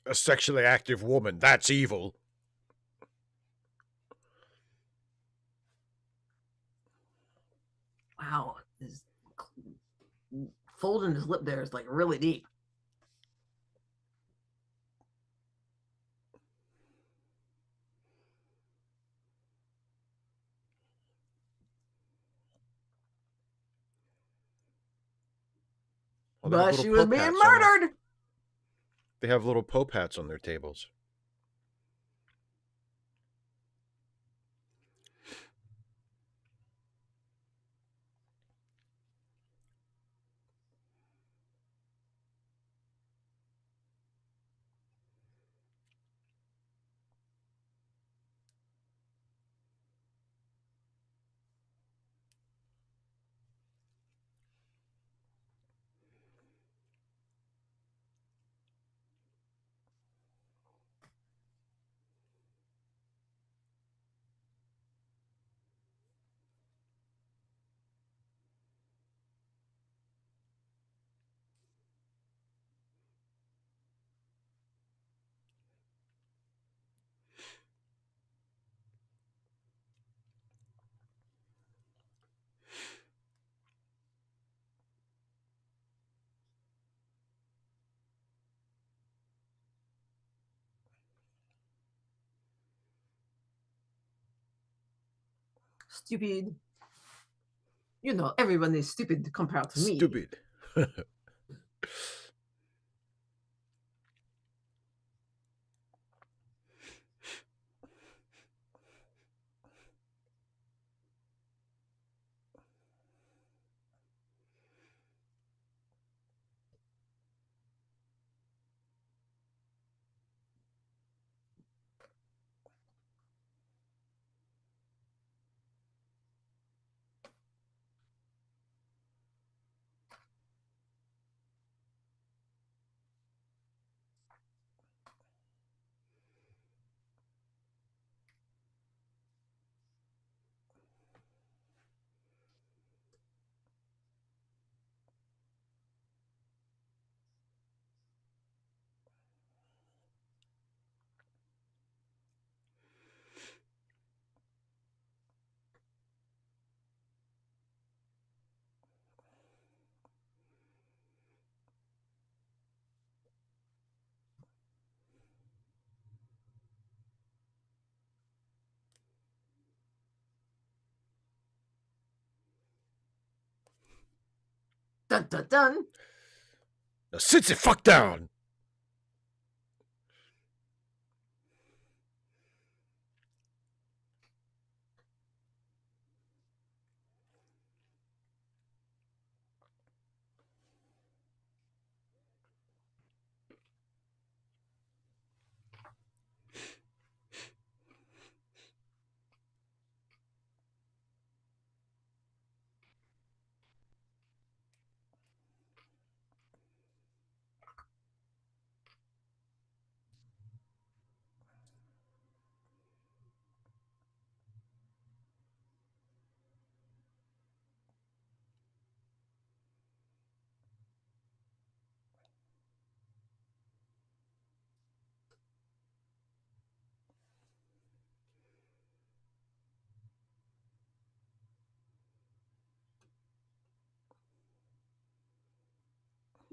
A sexually active woman. That's evil. Wow. His folding his lip there is like really deep. Well, they have But little she was pope being hats on their. murdered. They have little pope hats on their tables. Stupid. You know, everyone is stupid compared to me. Stupid. Dun dun dun. Now sit the fuck down.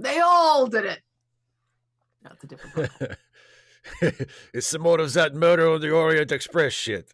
They all did it. That's a different part. It's some more of that murder on the Orient Express shit.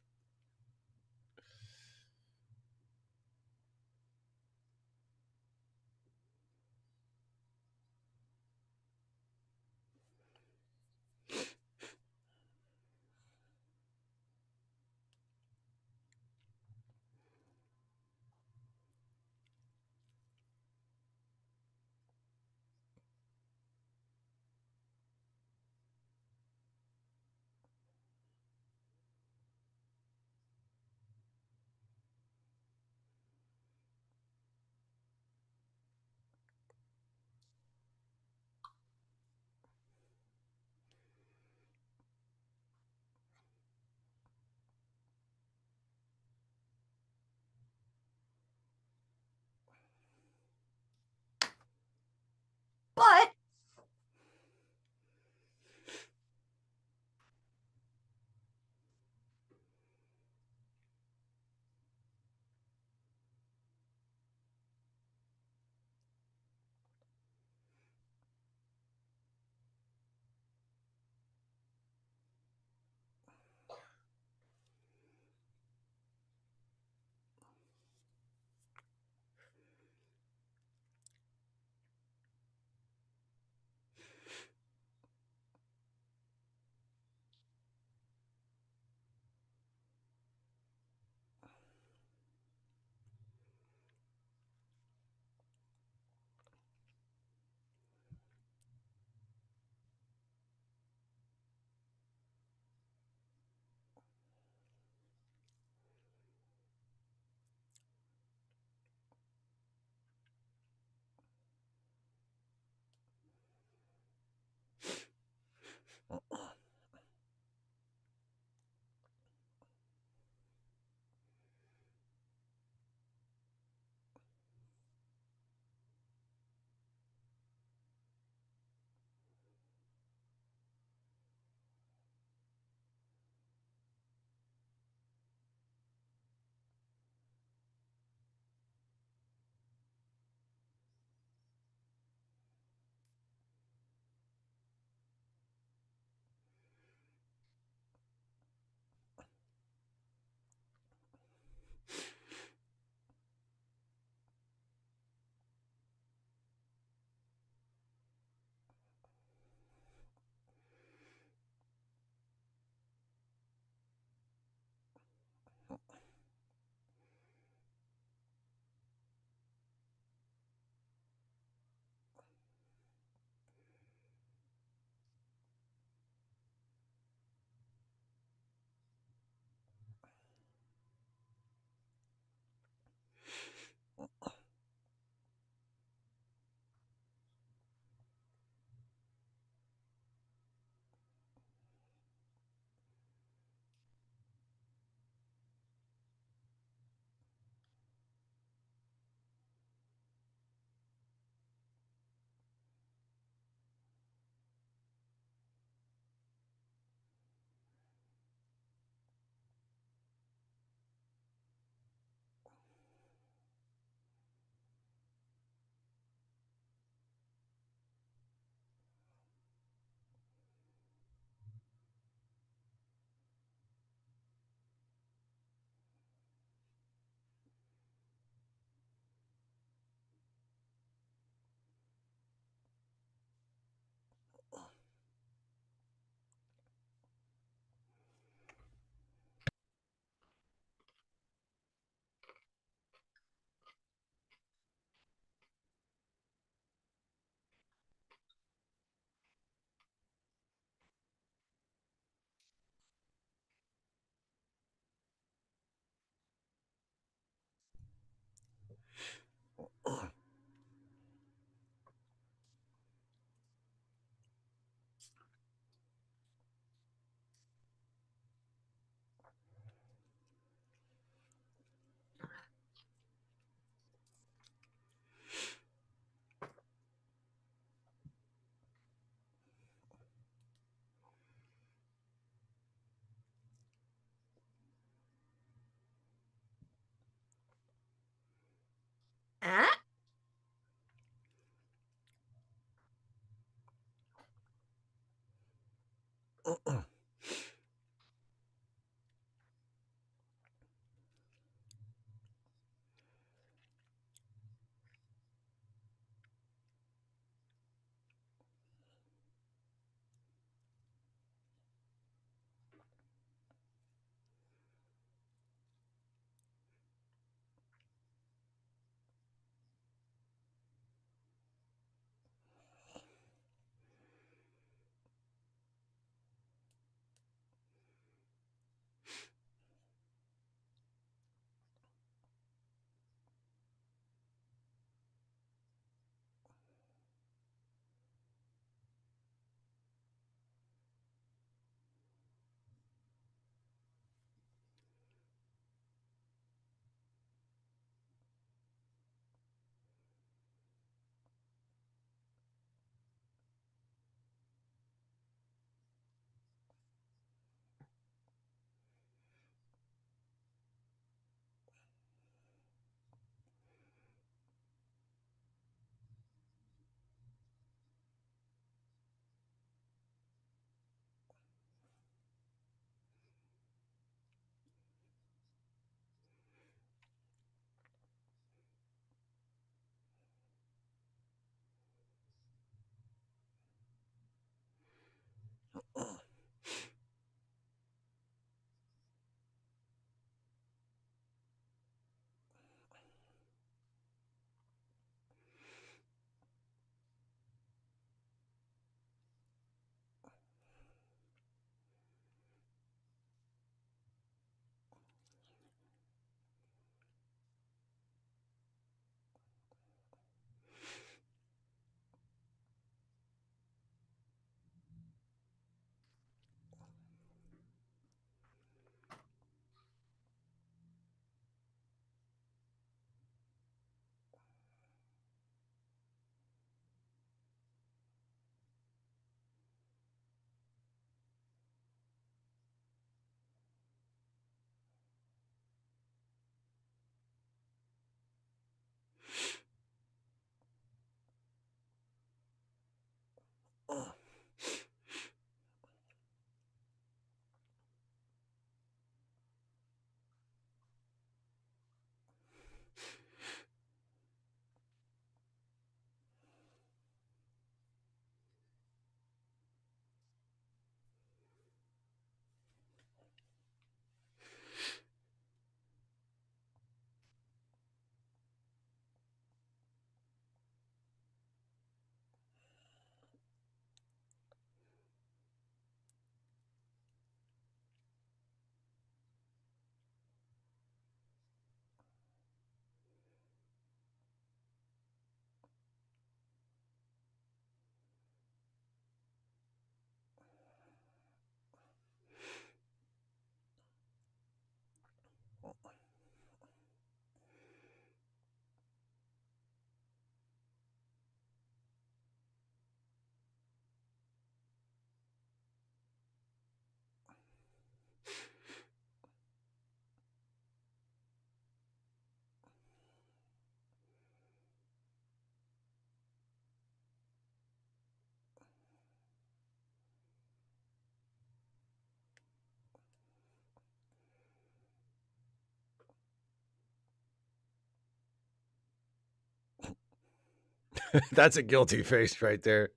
That's a guilty face right there.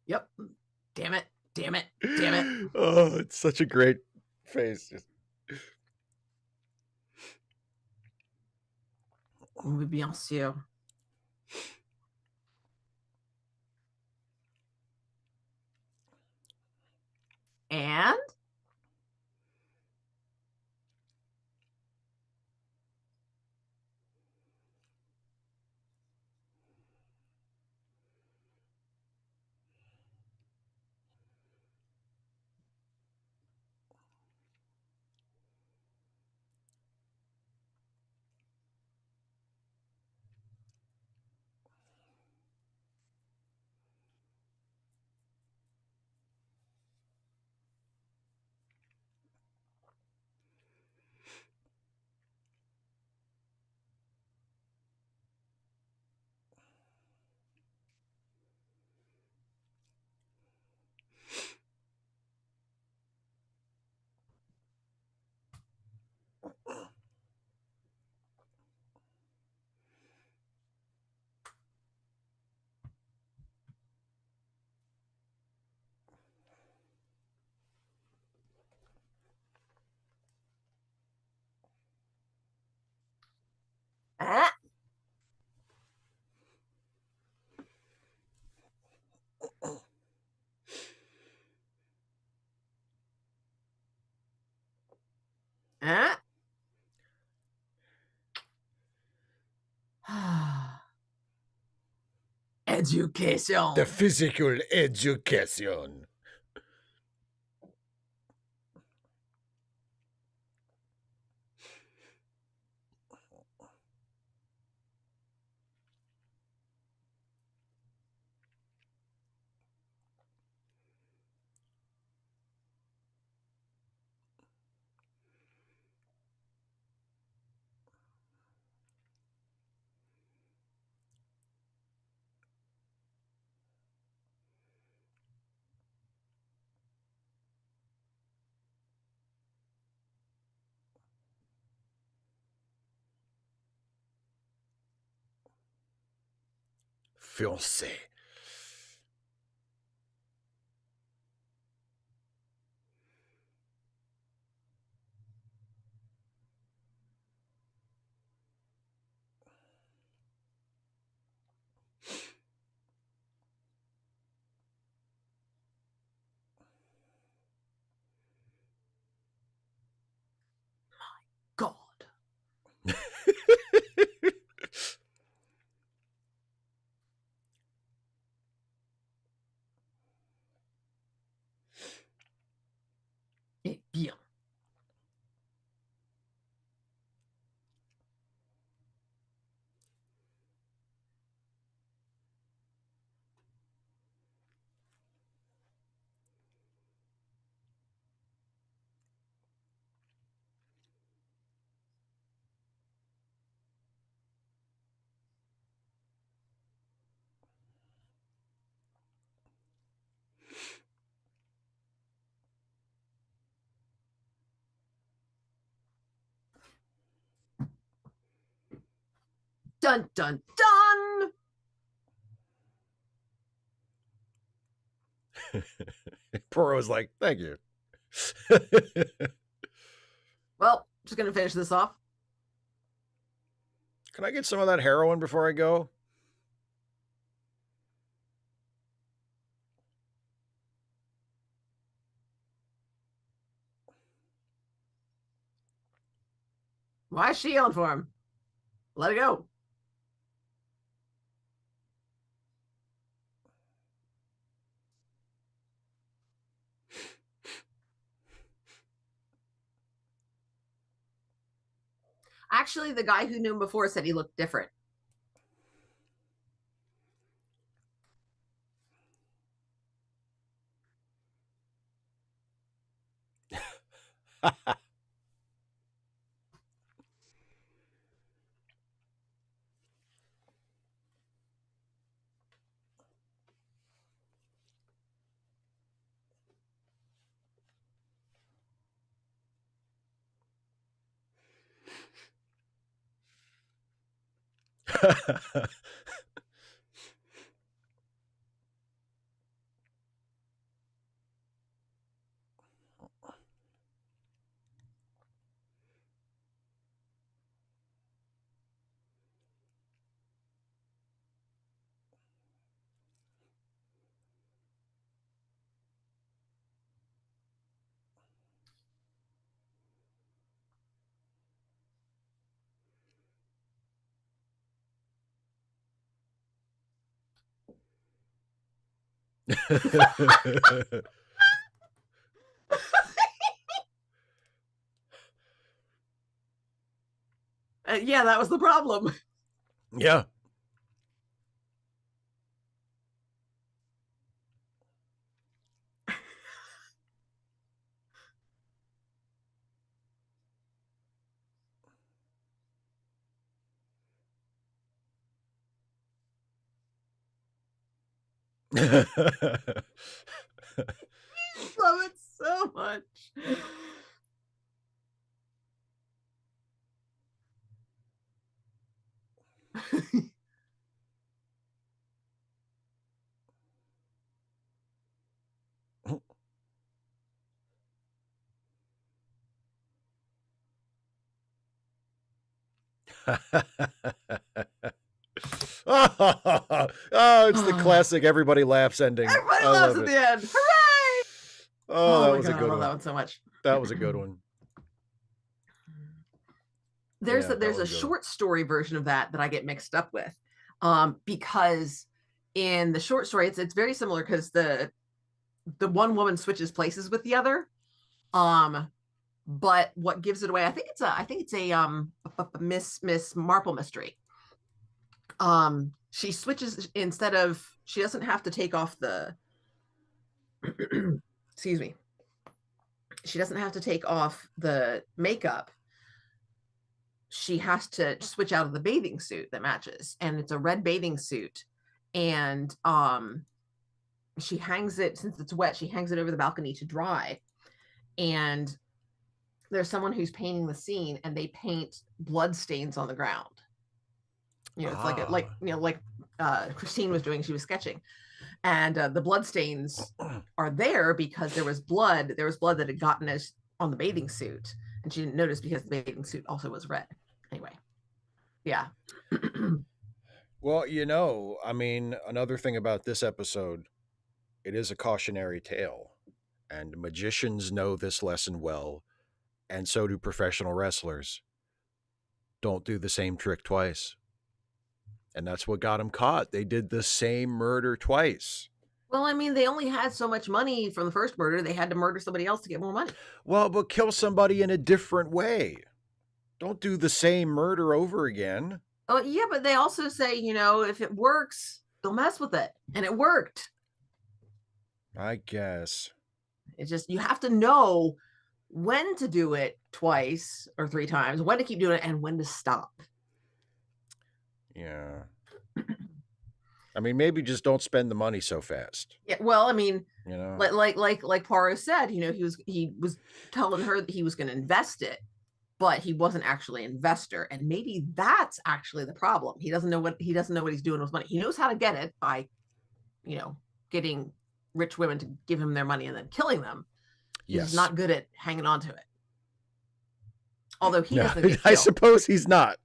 Yep. Damn it. Damn it. Damn it. Oh, it's such a great face. Oui, bien sûr. And Eh? The Education. physical education. Fiancé. God. Eh bien. Dun dun dun. Poirot's like, thank you. Well, just gonna finish this off. Can I get some of that heroin before I go? Why is she yelling for him? Let it go. Actually, the guy who knew him before said he looked different. Yeah, that was the problem. Yeah. Love it so much. Oh, it's the classic everybody laughs ending. Everybody I loves love at it. the end. Hooray! Oh, Oh that my was a god, I good love that one. one so much. That was a good one. Yeah, that there's would a be a good one. short story version of that I get mixed up with, because in the short story it's very similar because the one woman switches places with the other, but what gives it away, I think it's a Miss Marple mystery. She switches, instead of, she doesn't have to take off the excuse me, she doesn't have to take off the makeup. She has to switch out of the bathing suit that matches, and it's a red bathing suit. And she hangs it, since it's wet, she hangs it over the balcony to dry. And there's someone who's painting the scene, and they paint blood stains on the ground. It's like Christine was doing, she was sketching, and the blood stains are there because there was blood that had gotten us on the bathing suit, and she didn't notice because the bathing suit also was red. Anyway, yeah. Well, I mean, another thing about this episode, it is a cautionary tale, and magicians know this lesson well, and so do professional wrestlers. Don't do the same trick twice. And that's what got them caught. They did the same murder twice. Well, I mean, they only had so much money from the first murder. They had to murder somebody else to get more money. Well, but kill somebody in a different way. Don't do the same murder over again. Oh, yeah, but they also say, if it works, they'll mess with it. And it worked. I guess. It's just, you have to know when to do it twice or three times, when to keep doing it, and when to stop. Yeah. I mean, maybe just don't spend the money so fast. Yeah, well, I mean, like Poirot said, he was telling her that he was going to invest it, but he wasn't actually an investor, and maybe that's actually the problem. He doesn't know what he's doing with money. He knows how to get it by, getting rich women to give him their money and then killing them. Yes. He's not good at hanging on to it. Although he doesn't get killed. I suppose he's not.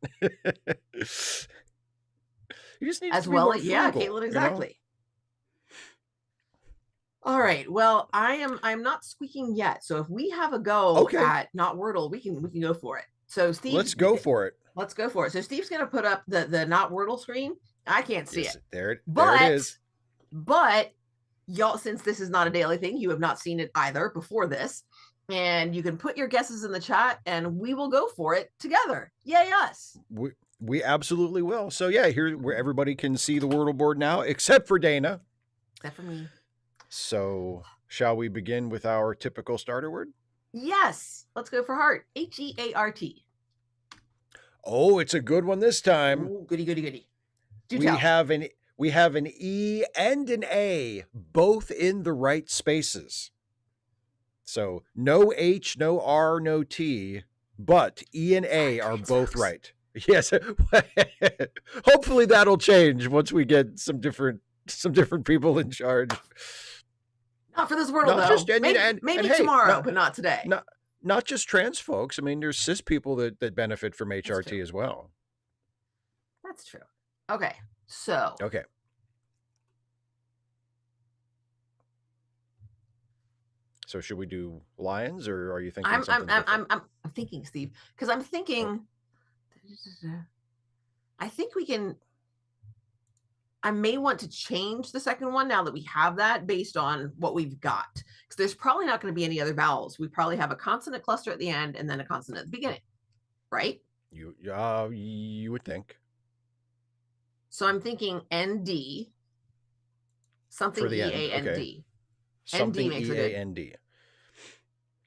You just need as to well. Be more Yeah, frugal, Caitlin, exactly. All right. Well, I'm not squeaking yet. So if we have a go at Not Wordle, we can go for it. So Steve, let's go for it. Let's go for it. So Steve's gonna put up the Not Wordle screen. I can't see it. There it is. But y'all, since this is not a daily thing, you have not seen it either before this. And you can put your guesses in the chat and we will go for it together. Yay us. We absolutely will. So yeah, here where everybody can see the Wordle board now, except for Dana. Except for me. So shall we begin with our typical starter word? Yes. Let's go for heart. Heart. Oh, it's a good one this time. Ooh, goody. We have an E and an A, both in the right spaces. So no H, no R, no T, but E and A are both right. Yes. Hopefully that'll change once we get some different people in charge. Not for this world, though. Maybe tomorrow, but not today. Not just trans folks. I mean, there's cis people that benefit from HRT as well. That's true. Okay. So. Okay. So should we do lions, or are you thinking something different? I'm thinking, Steve, because I'm thinking. I think we can. I may want to change the second one now that we have that based on what we've got, because there's probably not going to be any other vowels. We probably have a consonant cluster at the end and then a consonant at the beginning, right? You would think. So I'm thinking ND, something EAND. Okay. Something ND makes EAND.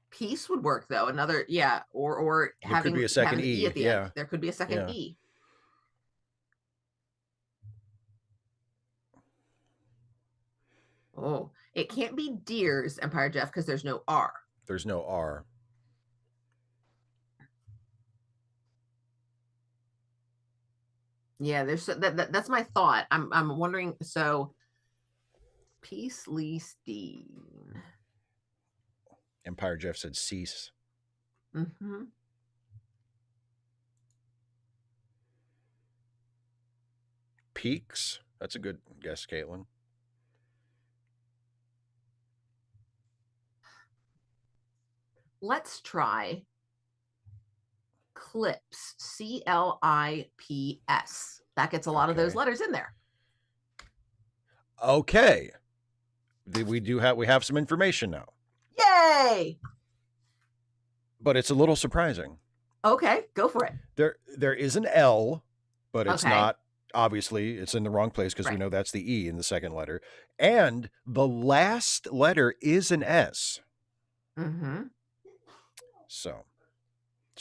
Peace would work though. Another, yeah, or there could be a second E at the end. There could be a second E. Oh, it can't be Deers, Empire Jeff, because there's no R. There's no R. Yeah, there's that's my thought. I'm wondering. So, Peace Lee Steen. Empire Jeff said cease. Mm-hmm. Peaks. That's a good guess, Caitlin. Let's try clips, CLIPS. That gets a lot of those letters in there. Okay. We have some information now. Yay! But it's a little surprising. Okay, go for it. There is an L, but it's Okay. not, obviously it's in the wrong place because we know that's the E in the second letter. And the last letter is an S. Mm-hmm. So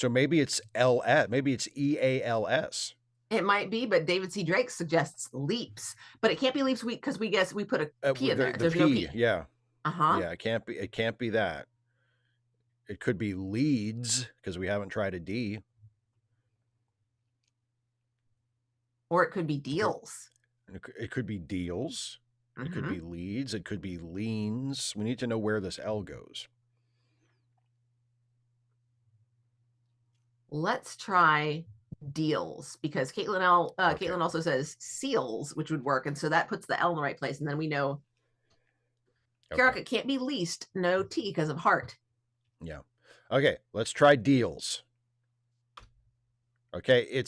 maybe it's LS, maybe it's EALS. It might be, but David C. Drake suggests leaps, but it can't be leaps because we put a P in there. There's P, no P. Yeah. Uh-huh. Yeah, it can't be that. It could be leads because we haven't tried a D. Or it could be deals. It could be deals. Mm-hmm. It could be leads. It could be leans. We need to know where this L goes. Let's try deals because Caitlin also says seals, which would work, and so that puts the L in the right place, and then we know it can't be least, no T because of heart. Yeah. Okay, let's try deals. Okay,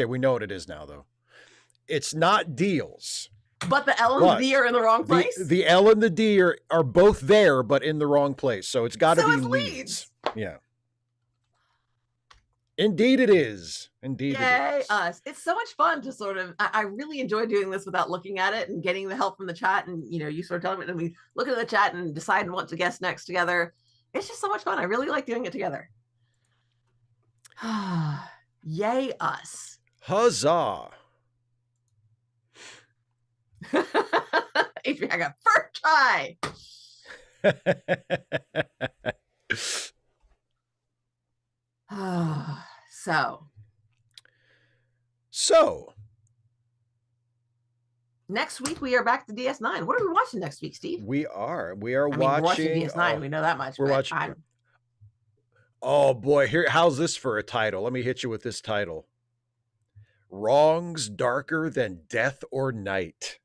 we know what it is now though. It's not deals. But the L and the D are in the wrong place. The L and the D are both there, but in the wrong place. So it's got to be leads. Yeah. Indeed it is. Indeed Yay, it is. us. It's so much fun to sort of, I really enjoy doing this without looking at it and getting the help from the chat. And, you sort of tell me, and we look at the chat and decide what to guess next together. It's just so much fun. I really like doing it together. Yay, us. Huzzah. Adrian, I got first try. So next week we are back to DS9. What are we watching next week, Steve? We are watching DS9. We know that much. We're watching. Oh boy, how's this for a title? Let me hit you with this title. Wrongs Darker Than Death or Night.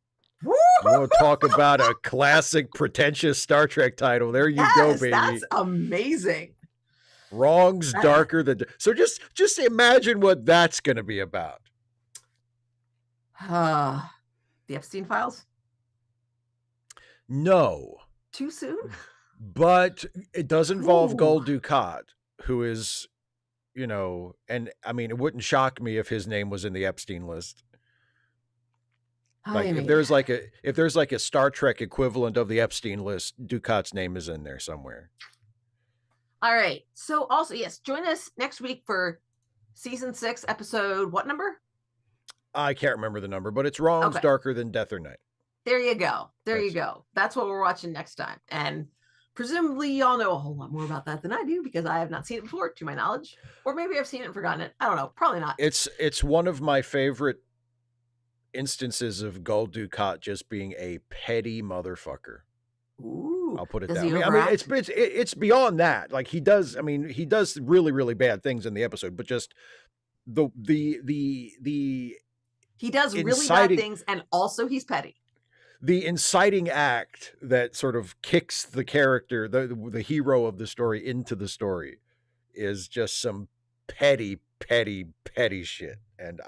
You want to talk about a classic pretentious Star Trek title? There you go, baby. That's amazing. Wrongs Darker Than So just imagine what that's going to be about. The Epstein Files? No. Too soon? But it does involve Gul Dukat, who is, and I mean, it wouldn't shock me if his name was in the Epstein list. Like if there's like a Star Trek equivalent of the Epstein list, Dukat's name is in there somewhere. All right. So also, yes, join us next week for season 6, episode what number? I can't remember the number, but it's Wrongs Darker Than Death or Night. There you go. You go. That's what we're watching next time. And presumably y'all know a whole lot more about that than I do because I have not seen it before, to my knowledge. Or maybe I've seen it and forgotten it. I don't know. Probably not. It's one of my favorite instances of Gul Dukat just being a petty motherfucker. Ooh, I'll put it that way. I mean, it's beyond that. Like he does really, really bad things in the episode, but just the he does really bad things, and also he's petty. The inciting act that sort of kicks the character, the hero of the story, into the story, is just some petty shit. And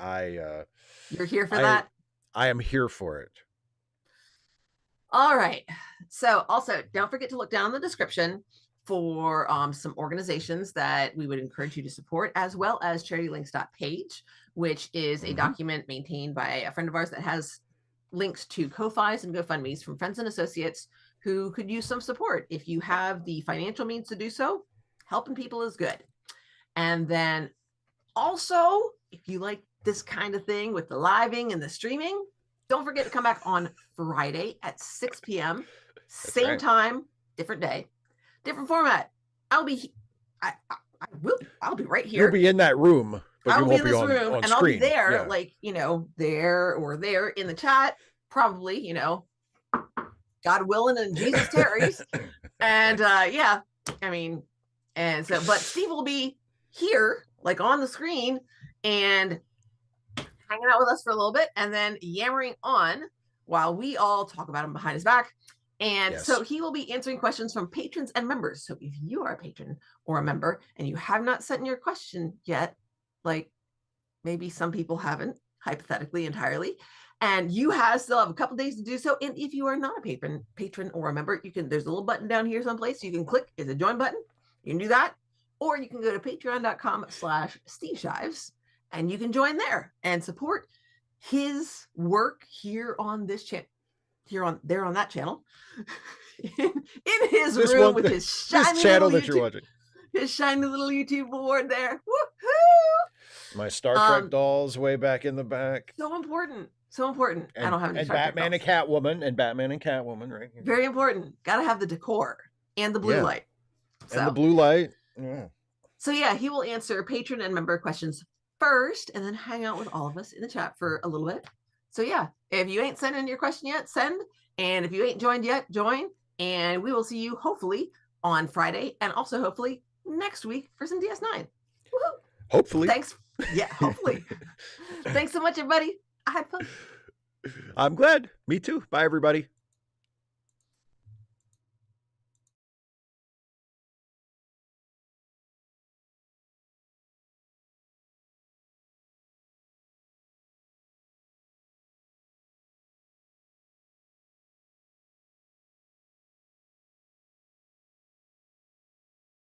you're here for that? I am here for it. All right. So also, don't forget to look down in the description for some organizations that we would encourage you to support, as well as charitylinks.page, which is a document maintained by a friend of ours that has links to Ko-Fis and GoFundMes from friends and associates who could use some support. If you have the financial means to do so, helping people is good. And then also, if you like this kind of thing with the living and the streaming, don't forget to come back on Friday at 6 p.m. Same time, different day, different format. I'll be right here. You'll be in that room, but you won't be on room, and screen. I'll be there, there or there in the chat, probably, God willing and Jesus tarries. And but Steve will be here, like on the screen, and hanging out with us for a little bit, and then yammering on while we all talk about him behind his back. And so he will be answering questions from patrons and members. So if you are a patron or a member and you have not sent in your question yet, like maybe some people haven't, hypothetically, entirely. And you still have a couple days to do so. And if you are not a patron or a member, there's a little button down here someplace you can click. It's a join button. You can do that. Or you can go to patreon.com/Steve Shives and you can join there and support his work here on this channel, there on that channel, in his This room one, with his shiny this channel little that you're watching. his shiny little YouTube board there. Woohoo! My Star Trek dolls way back in the back. So important. So important. And, I don't have any and Star Trek Batman dolls. and Batman and Catwoman, right? Very important. Got to have the decor and the blue light. And the blue light. Yeah. So yeah, he will answer patron and member questions first and then hang out with all of us in the chat for a little bit. So yeah, if you ain't sent in your question yet, send. And if you ain't joined yet, join. And we will see you hopefully on Friday and also hopefully next week for some DS9. Woohoo! Hopefully. Thanks. Yeah, hopefully. Thanks so much, everybody. I had fun. I'm glad. Me too. Bye, everybody.